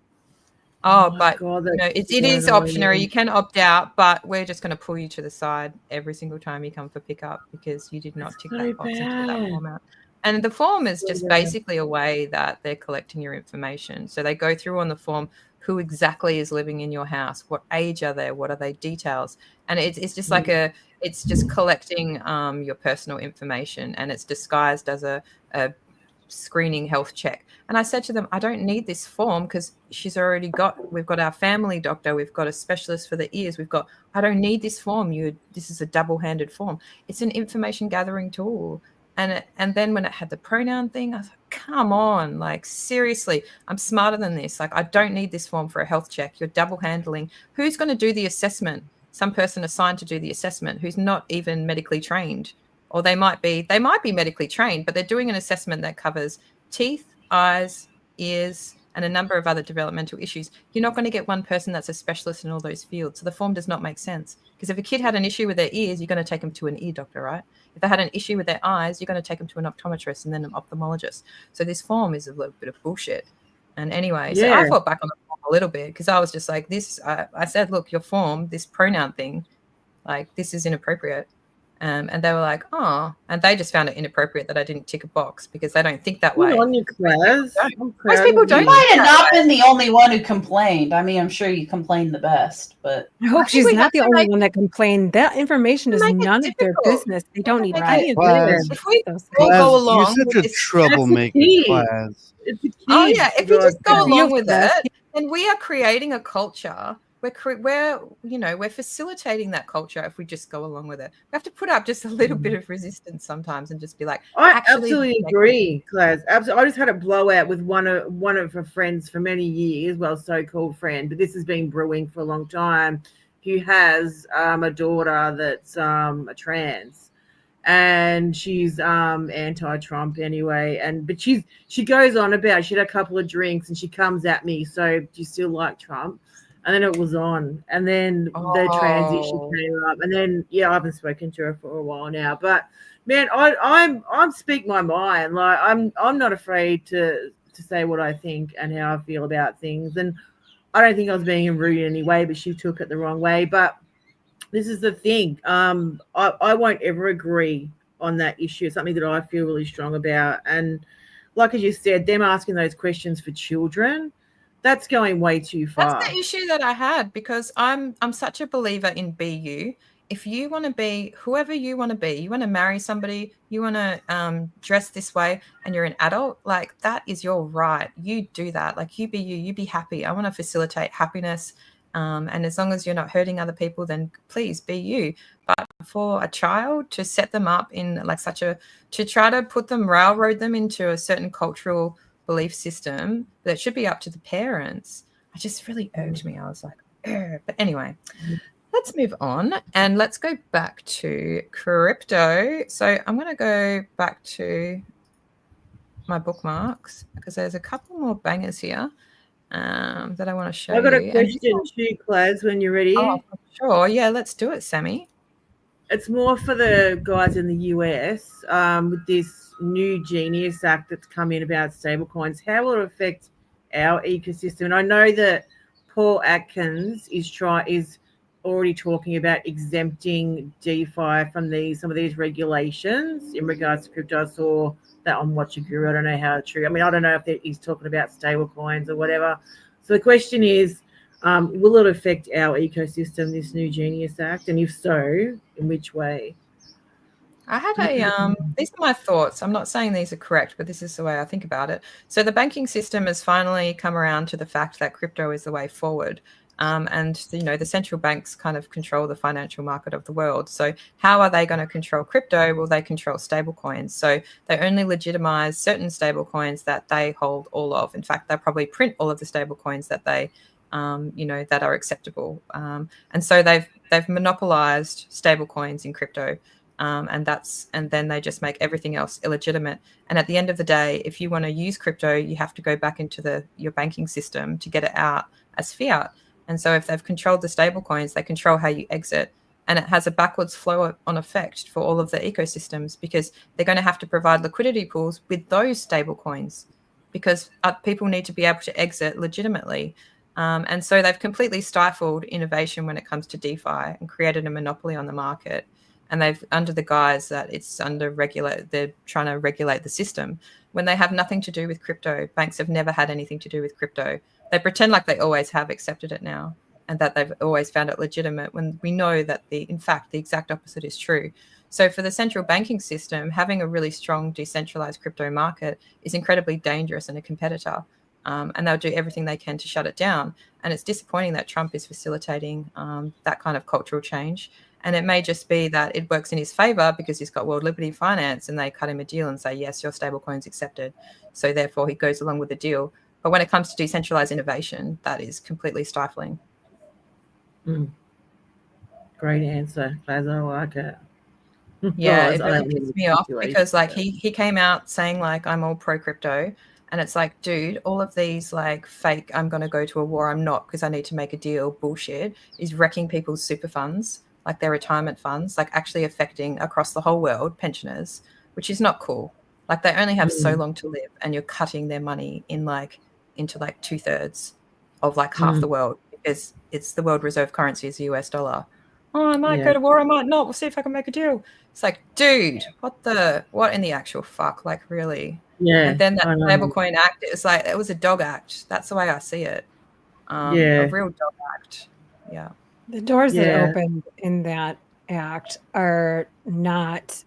but God, it is optional. You can opt out, but we're just going to pull you to the side every single time you come for pickup because you did not tick that box and fill that form out. And the form is just basically a way that they're collecting your information. So they go through on the form who exactly is living in your house, what age are they, what are they details, and it's just like it's just collecting your personal information, and it's disguised as a screening health check. And I said to them, I don't need this form because we've got our family doctor, we've got a specialist for the ears, I don't need this form. This is a double-handed form. It's an information gathering tool. And then when it had the pronoun thing, I was like, come on, like seriously, I'm smarter than this. Like, I don't need this form for a health check. You're double handling. Who's going to do the assessment? Some person assigned to do the assessment who's not even medically trained. Or they might be medically trained, but they're doing an assessment that covers teeth, eyes, ears, and a number of other developmental issues. You're not going to get one person that's a specialist in all those fields. So the form does not make sense. Because if a kid had an issue with their ears, you're going to take them to an ear doctor, right? If they had an issue with their eyes, you're going to take them to an optometrist and then an ophthalmologist. So this form is a little bit of bullshit. And anyway, so I fought back on the form a little bit because I was just like, I said, look, your form, this pronoun thing, like this is inappropriate. And they were like, oh, and they just found it inappropriate that I didn't tick a box because they don't think that way. On your class. Most people don't. You might have not been the only one who complained. I mean, I'm sure you complained the best, but I hope she's not the only one that complained. That information is none of their business. They don't need any of this. If we all go along, you're such a troublemaker, class. Oh yeah, if you just go along with it, then we are creating a culture. We're facilitating that culture if we just go along with it. We have to put up just a little bit of resistance sometimes and just be like, I absolutely agree, Claire. Absolutely. I just had a blowout with one of her friends for many years, well, so-called friend, but this has been brewing for a long time, who has a daughter that's a trans. And she's anti-Trump anyway, but she goes on about she had a couple of drinks and she comes at me, so do you still like Trump? And then it was on, and then the trans issue came up, and then I haven't spoken to her for a while now. But man, I'm speak my mind. Like I'm not afraid to say what I think and how I feel about things. And I don't think I was being rude in any way, but she took it the wrong way. But this is the thing. I won't ever agree on that issue. It's something that I feel really strong about. And like as you said, them asking those questions for children, that's going way too far. That's the issue that I had because I'm such a believer in be you. If you want to be whoever you want to be, you want to marry somebody, you want to dress this way, and you're an adult, like that is your right. You do that. Like you be you. You be happy. I want to facilitate happiness. And as long as you're not hurting other people, then please be you. But for a child to set them up in like to try to put them, railroad them into a certain cultural belief system that should be up to the parents, it just really irked me. I was like, but anyway, let's move on and let's go back to crypto. So I'm going to go back to my bookmarks because there's a couple more bangers here that I want to show you. I've got a question too, Claire, when you're ready. Oh, sure. Yeah, let's do it, Sammy. It's more for the guys in the US with this new Genius Act that's come in about stablecoins. How will it affect our ecosystem? And I know that Paul Atkins is already talking about exempting DeFi from some of these regulations in regards to crypto. I saw that on Watch a Guru. I don't know how true. I mean, I don't know if he's talking about stablecoins or whatever. So the question is, will it affect our ecosystem, this new Genius Act? And if so, in which way? I had these are my thoughts. I'm not saying these are correct, but this is the way I think about it. So the banking system has finally come around to the fact that crypto is the way forward. And the central banks kind of control the financial market of the world. So how are they going to control crypto? Well, they control stablecoins. So they only legitimize certain stablecoins that they hold all of. In fact, they probably print all of the stablecoins that they that are acceptable. And so they've monopolized stablecoins in crypto. And then they just make everything else illegitimate. And at the end of the day, if you want to use crypto, you have to go back into your banking system to get it out as fiat. And so if they've controlled the stable coins, they control how you exit. And it has a backwards flow on effect for all of the ecosystems because they're going to have to provide liquidity pools with those stable coins because people need to be able to exit legitimately. And so they've completely stifled innovation when it comes to DeFi and created a monopoly on the market. And they've, under the guise that it's they're trying to regulate the system when they have nothing to do with crypto. Banks have never had anything to do with crypto. They pretend like they always have accepted it now and that they've always found it legitimate, when we know that in fact, the exact opposite is true. So for the central banking system, having a really strong decentralized crypto market is incredibly dangerous and a competitor. And they'll do everything they can to shut it down. And it's disappointing that Trump is facilitating that kind of cultural change. And it may just be that it works in his favor because he's got World Liberty Finance and they cut him a deal and say, yes, your stablecoin's accepted. So therefore he goes along with the deal. But when it comes to decentralized innovation, that is completely stifling. Great answer, Glad I like it. Yeah, it really pissed me off because like he came out saying like, I'm all pro crypto. And it's like, dude, all of these like fake, I'm going to go to a war, I'm not because I need to make a deal bullshit is wrecking people's super funds, like their retirement funds, like actually affecting across the whole world pensioners, which is not cool. Like they only have so long to live and you're cutting their money in like into like 2/3 of like half the world because it's the world reserve currency is the US dollar. Oh, I might go to war, I might not. We'll see if I can make a deal. It's like, dude, what in the actual fuck? Like, really? Yeah. And then that stablecoin act, it's like, it was a dog act. That's the way I see it. A real dog act. Yeah. The doors that opened in that act are not,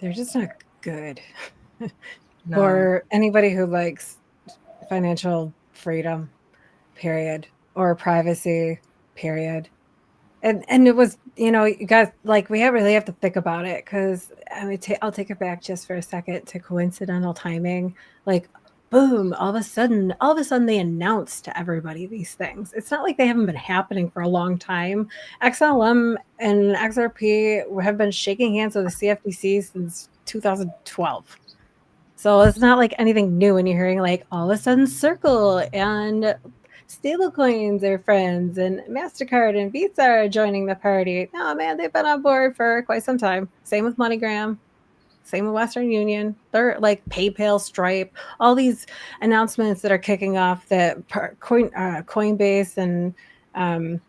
they're just not good for anybody who likes financial freedom, period, or privacy, period. And it was, you guys, like, we really have to think about it because I'll take it back just for a second to coincidental timing. Like, boom, all of a sudden they announced to everybody these things. It's not like they haven't been happening for a long time. XLM and XRP have been shaking hands with the CFTC since 2012. So it's not like anything new when you're hearing like all of a sudden Circle and stablecoins are friends and MasterCard and Visa are joining the party. No, man, they've been on board for quite some time. Same with MoneyGram, same with Western Union. They're like PayPal, Stripe, all these announcements that are kicking off that Coinbase and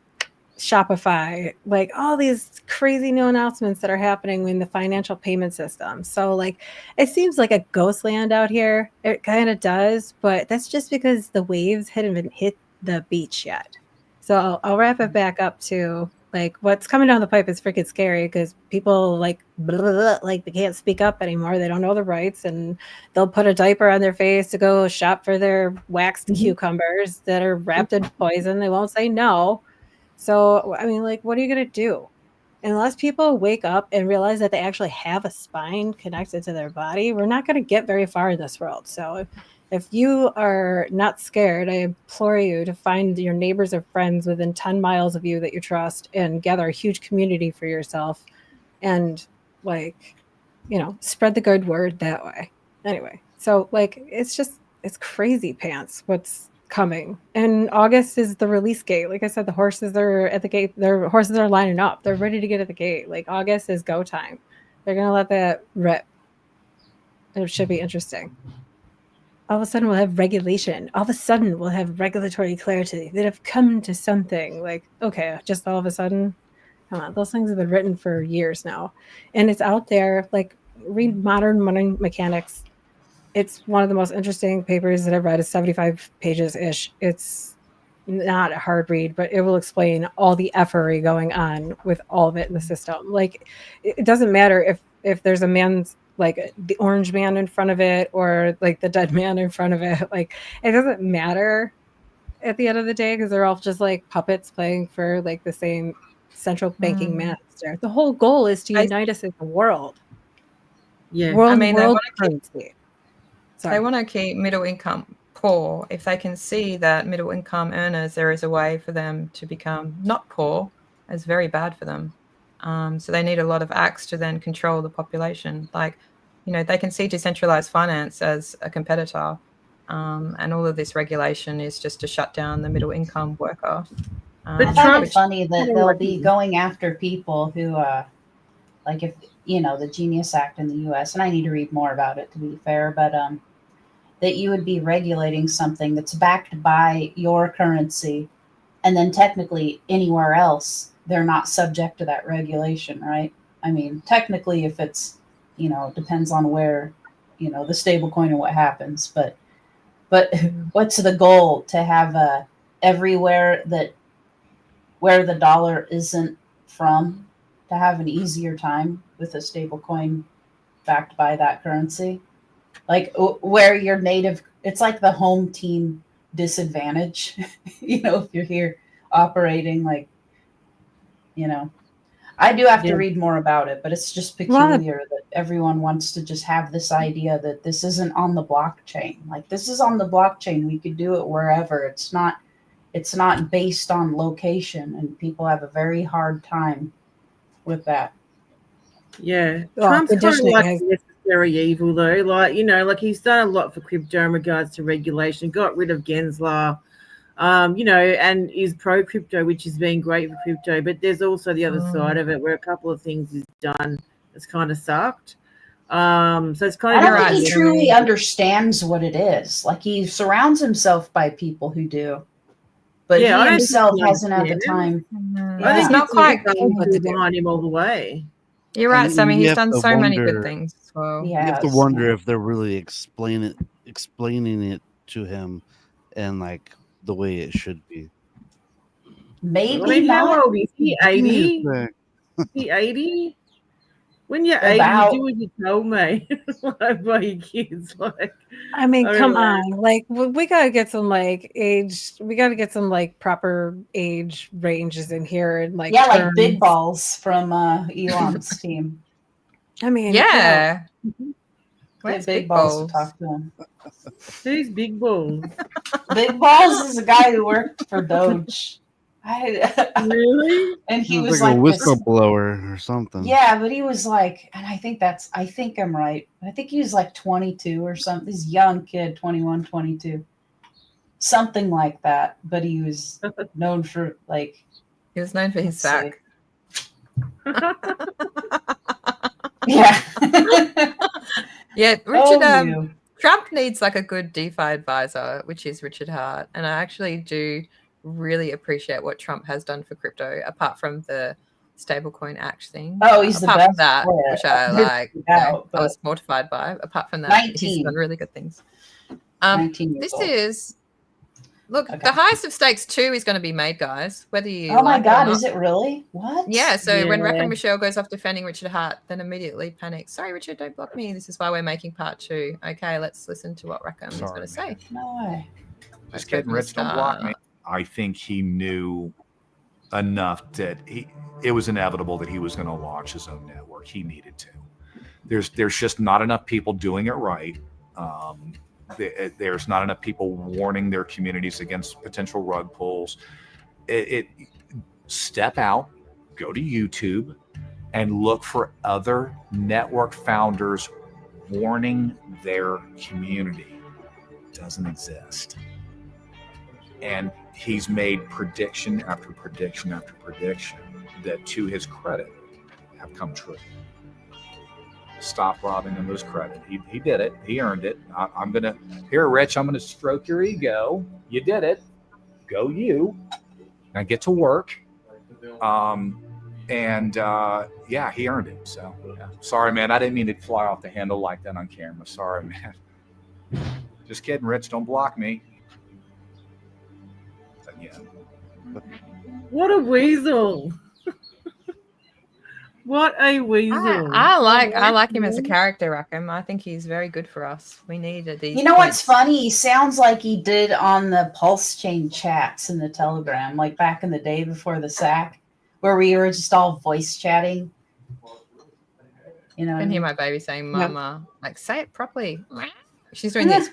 Shopify, like all these crazy new announcements that are happening in the financial payment system. So like, it seems like a ghost land out here. It kind of does, but that's just because the waves hadn't even hit the beach yet. So I'll wrap it back up to like, what's coming down the pipe is freaking scary because people like, blah, blah, blah, like they can't speak up anymore. They don't know the rights and they'll put a diaper on their face to go shop for their waxed cucumbers that are wrapped in poison. They won't say no. So, I mean, like, what are you going to do? Unless people wake up and realize that they actually have a spine connected to their body, we're not going to get very far in this world. So if you are not scared, I implore you to find your neighbors or friends within 10 miles of you that you trust and gather a huge community for yourself and, like, spread the good word that way. Anyway, so, like, it's crazy pants what's coming. And August is the release gate. Like I said, the horses are at the gate. Their horses are lining up. They're ready to get at the gate. Like August is go time. They're going to let that rip. It should be interesting. All of a sudden we'll have regulation. All of a sudden we'll have regulatory clarity that have come to something like, okay, just all of a sudden. Come on, those things have been written for years now. And it's out there. Like read Modern Money Mechanics. It's one of the most interesting papers that I've read. It's 75 pages-ish. It's not a hard read, but it will explain all the effery going on with all of it in the system. Like, it doesn't matter if there's a man's, like, the orange man in front of it or, like, the dead man in front of it. Like, it doesn't matter at the end of the day because they're all just, like, puppets playing for, like, the same central banking master. The whole goal is to unite us as a world. Yeah. World currency. They want to keep middle income poor. If they can see that middle income earners, there is a way for them to become not poor, it's very bad for them. So they need a lot of acts to then control the population. Like, they can see decentralized finance as a competitor. And all of this regulation is just to shut down the middle income worker. But Trump's funny that they'll be going after people who, like if, the Genius Act in the U.S., and I need to read more about it to be fair, but that you would be regulating something that's backed by your currency, and then technically anywhere else they're not subject to that regulation, right? I mean, technically, if it's, depends on where, the stable coin and what happens, but what's the goal? To have everywhere that where the dollar isn't from, to have an easier time with a stable coin backed by that currency, like where your native, it's like the home team disadvantage. If you're here operating, like, I do have to read more about it, but it's just peculiar that everyone wants to just have this idea that this isn't on the blockchain. Like, this is on the blockchain. We could do it wherever. It's not based on location, and people have a very hard time with that. Yeah. Trump's kind of like necessary evil, though. Like, like he's done a lot for crypto in regards to regulation, got rid of Gensler, and is pro crypto, which has been great for crypto. But there's also the other side of it, where a couple of things he's done that's kind of sucked. So it's kind of. I don't think he truly understands what it is. Like, he surrounds himself by people who do, but he himself hasn't had the time. I think it's not quite behind him all the way. You're right, Sammy. He's done so many good things as well. You have to wonder if they're really explaining it to him and like the way it should be. Maybe not. How old is he? 80? He 80? When you're 80, you do what you told me. By your kids. Like, I mean, come on. Like, we gotta get some proper age ranges in here, and like like big balls from Elon's team. I mean, yeah. Where's big balls to talk to him? Who's Big Balls? Big Balls is a guy who worked for Doge. Really? And he was like a whistleblower or something. Yeah, but he was like, and I think I'm right. I think he was like 22 or something. This young kid, 21, 22. Something like that. But he was known for like. He was known for his sack. Yeah. Yeah, Richard. Trump needs like a good DeFi advisor, which is Richard Hart, and I actually do really appreciate what Trump has done for crypto, apart from the Stablecoin Act thing. Oh, he's apart the best from that, which I like. I was mortified by. Apart from that, he's done really good things. This is the highest of stakes 2 is going to be made, guys. Whether you my God, is it really? What? Yeah. So when Rackham Michelle goes off defending Richard Hart, then immediately panics. Sorry, Richard, don't block me. This is why we're making part 2. Okay, let's listen to what Rackham is going to say. No way. Just kidding, Rich. Don't block me. I think he knew enough that it was inevitable that he was going to launch his own network. He needed to. There's just not enough people doing it right. There's not enough people warning their communities against potential rug pulls. Step out, go to YouTube, and look for other network founders warning their community. It doesn't exist. And he's made prediction after prediction after prediction that, to his credit, have come true. Stop robbing him of his credit. He did it. He earned it. Rich, I'm gonna stroke your ego. You did it. Go you. Now get to work. He earned it. So sorry, man. I didn't mean to fly off the handle like that on camera. Sorry, man. Just kidding, Rich. Don't block me. Yeah. What a weasel. What a weasel. I like him as a character, Rackham. I think he's very good for us. We needed these. You know what's funny? He sounds like he did on the Pulsechain chats in the Telegram, like back in the day before the sack, where we were just all voice chatting. You know, I can hear my baby saying "mama." Like, say it properly. She's doing this.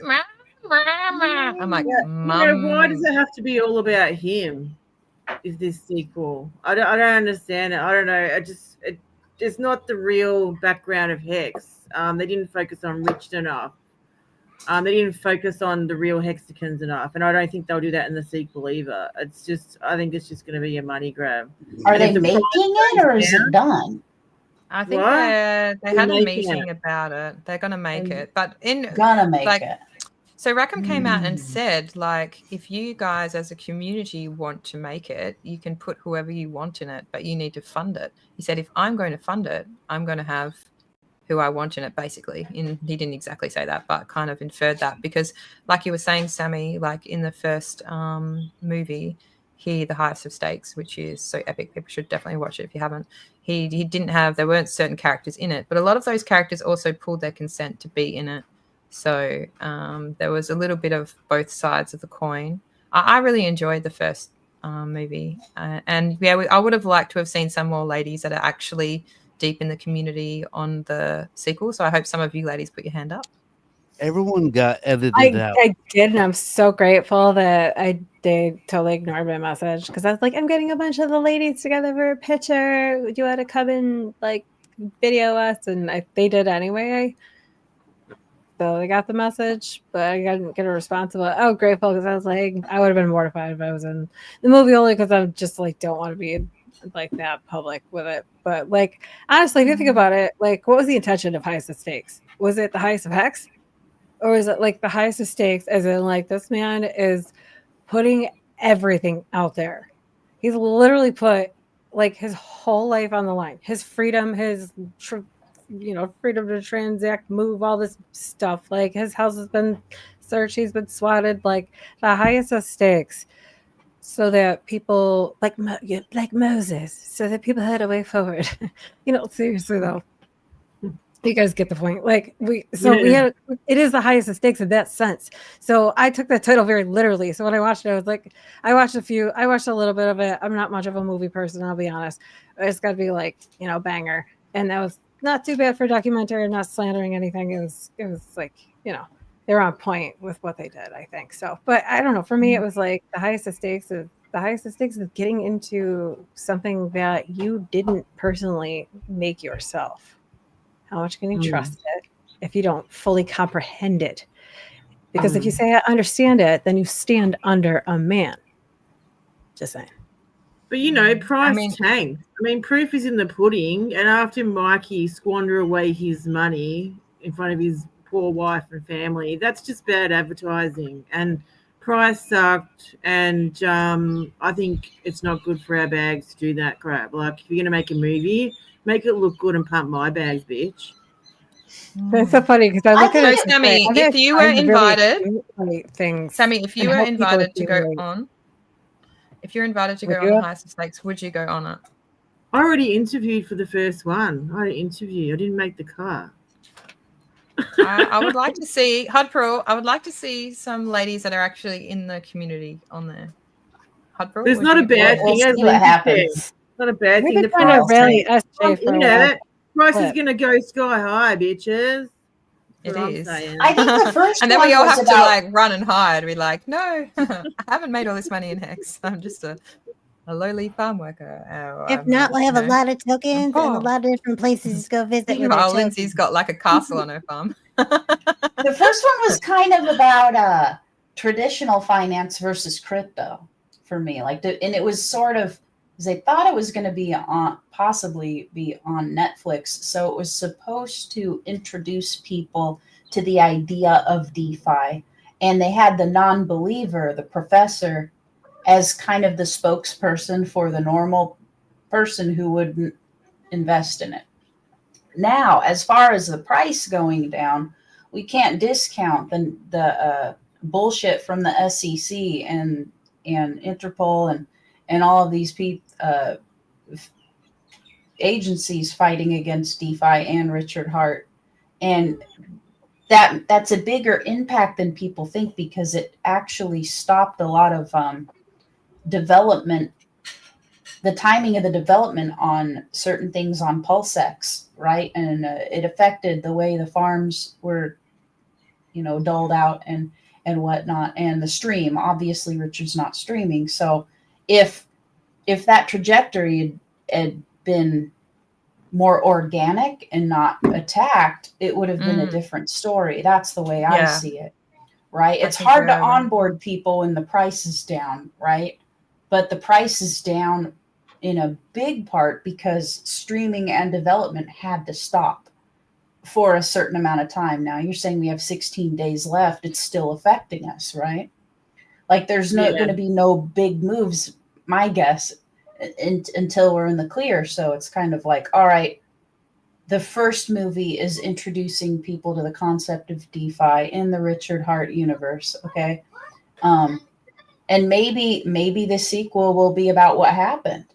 I'm like, Mom. Why does it have to be all about him? Is this sequel? I don't understand it. I don't know. It's not the real background of Hex. They didn't focus on Rich enough. They didn't focus on the real hexagons enough, and I don't think they'll do that in the sequel either. I think it's just going to be a money grab. Are they making it, or is it done? I think they had a meeting about it. They're going to make it, but gonna make it. So Rackham came out and said, like, if you guys as a community want to make it, you can put whoever you want in it, but you need to fund it. He said, if I'm going to fund it, I'm going to have who I want in it, basically. He didn't exactly say that, but kind of inferred that, because like you were saying, Sammy, like in the first movie, The Highest of Stakes, which is so epic, people should definitely watch it if you haven't. He didn't have, there weren't certain characters in it, but a lot of those characters also pulled their consent to be in it. So there was a little bit of both sides of the coin. I really enjoyed the first movie. And yeah, I would have liked to have seen some more ladies that are actually deep in the community on the sequel. So I hope some of you ladies put your hand up. Everyone got edited out. I did, and I'm so grateful that they totally ignored my message, because I was like, I'm getting a bunch of the ladies together for a picture. Do you want to come and like video us? And they did anyway. So I got the message, but I didn't get a response about it. I was grateful, because I was like, I would have been mortified if I was in the movie, only because I just like don't want to be like that public with it. But like, honestly, if you think about it, like, what was the intention of Highest of Stakes? Was it the highest of hex? Or is it like the highest of stakes, as in like this man is putting everything out there? He's literally put like his whole life on the line, his freedom, his freedom to transact, move, all this stuff. Like his house has been searched, he's been swatted, like the highest of stakes, so that people like Moses, so that people had a way forward. Seriously though. You guys get the point. Like we had, it is the highest of stakes in that sense. So I took that title very literally. So when I watched it, I was like, I watched a little bit of it. I'm not much of a movie person, I'll be honest. It's got to be like, banger. And that was not too bad for a documentary. I'm not slandering anything. It was like, they're on point with what they did, I think. So, but I don't know. For me, it was like the highest of stakes is getting into something that you didn't personally make yourself. How much can you trust it if you don't fully comprehend it? Because if you say I understand it, then you stand under a man. Just saying. But price tanked. I mean, proof is in the pudding. And after Mikey squandered away his money in front of his poor wife and family, that's just bad advertising. And price sucked. And I think it's not good for our bags to do that crap. Like, if you're going to make a movie, make it look good and pump my bags, bitch. That's so funny, because I look at it. Sammy, if you were invited, Sammy, if you were invited to go on, if you're invited to go on the Highest of Stakes, would you go on it? I already interviewed for the first one. I didn't make the cut. I would like to see HUD Pro. I would like to see some ladies that are actually in the community on there. HUD Pro. It's not a bad thing. We'll see what happens. Not a bad thing. The price price is going to go sky high, bitches. It is. I think the first and then we all have to like run and hide. We're like, no, I haven't made all this money in Hex. I'm just a lowly farm worker. If not, we'll have a lot of tokens and a lot of different places to go visit. Lindsay's got like a castle on her farm. The first one was kind of about traditional finance versus crypto for me. And it was sort of, they thought it was going to be possibly be on Netflix. So it was supposed to introduce people to the idea of DeFi. And they had the non-believer, the professor, as kind of the spokesperson for the normal person who wouldn't invest in it. Now, as far as the price going down, we can't discount the bullshit from the SEC and Interpol and all of these agencies fighting against DeFi and Richard Hart. And that's a bigger impact than people think, because it actually stopped a lot of development, the timing of the development on certain things on Pulsechain, right? And it affected the way the farms were, doled out and whatnot. And the stream, obviously Richard's not streaming. So if that trajectory had been more organic and not attacked, it would have been a different story. That's the way I see it, right? It's hard to onboard people when the price is down, right? But the price is down in a big part because streaming and development had to stop for a certain amount of time. Now you're saying we have 16 days left. It's still affecting us, right? Like there's going to be no big moves, my guess, until we're in the clear. So it's kind of like, all right, the first movie is introducing people to the concept of DeFi in the Richard Hart universe. Okay. And maybe the sequel will be about what happened,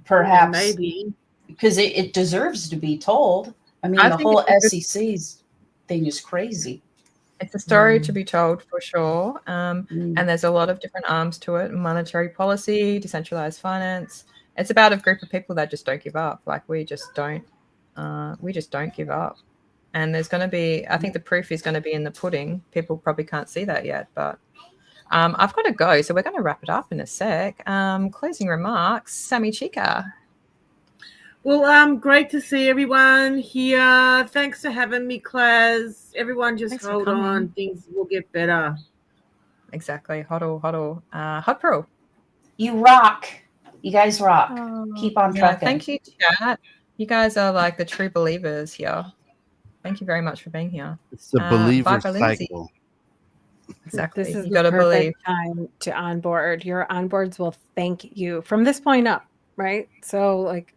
perhaps maybe because it deserves to be told. I mean, the whole SEC's thing is crazy. It's a story to be told for sure. And there's a lot of different arms to it: monetary policy, decentralized finance. It's about a group of people that just don't give up. Like we just don't give up. And there's going to be, I think the proof is going to be in the pudding. People probably can't see that yet, but I've got to go. So we're going to wrap it up in a sec. Closing remarks, Sammy Chica. Well, great to see everyone here. Thanks for having me, Claz. Everyone just hold on. Things will get better. Exactly. Huddle. Hot Pro. You rock. You guys rock. Keep on trucking. Thank you, chat. You guys are like the true believers here. Thank you very much for being here. It's the believer cycle. Exactly. This is you got to believe. Time to onboard. Your onboards will thank you from this point up, right? So, like,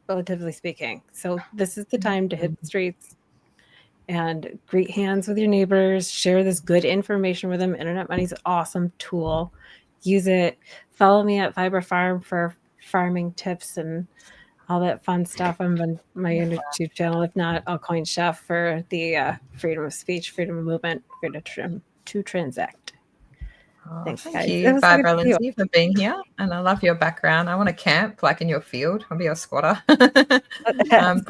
relatively speaking. So this is the time to hit the streets and greet hands with your neighbors. Share this good information with them. Internet Money's an awesome tool. Use it. Follow me at Fiber Farm for farming tips and all that fun stuff on my YouTube channel. If not, I'll coin Chef for the freedom of speech, freedom of movement, freedom to transact. Thanks, thank guys. you, Barbara Lindsay, for being here. And I love your background. I want to camp like in your field. I'll be a squatter. Sequoia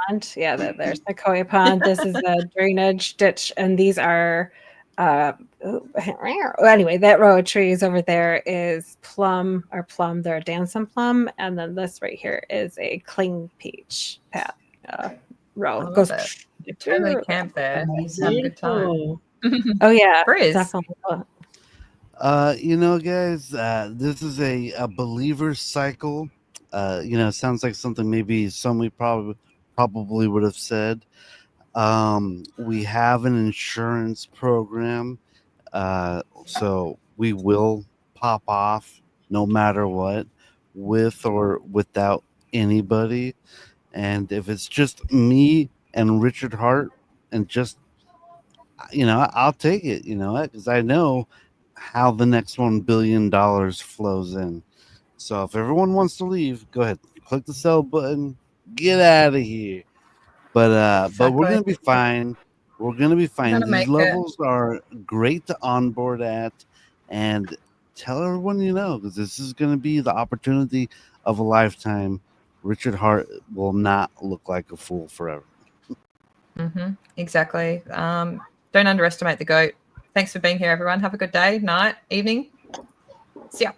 Pond. Yeah, there's Sequoia Pond. This is a drainage ditch, and these are anyway, that row of trees over there is plum. They're a dancing plum, and then this right here is a cling peach path row. Goes you totally camp there. Have a good time. Oh yeah, Briz. definitely. Guys, this is a believer cycle. Sounds like something maybe we probably would have said. We have an insurance program, so we will pop off no matter what, with or without anybody. And if it's just me and Richard Hart, and just I'll take it, because I know how the next $1 billion flows in. So if everyone wants to leave, go ahead, click the sell button, get out of here. But we're gonna be fine. We're gonna be fine. These levels are great to onboard at, and tell everyone because this is gonna be the opportunity of a lifetime. Richard Hart will not look like a fool forever. Exactly. Don't underestimate the GOAT. Thanks for being here, everyone. Have a good day, night, evening. See ya.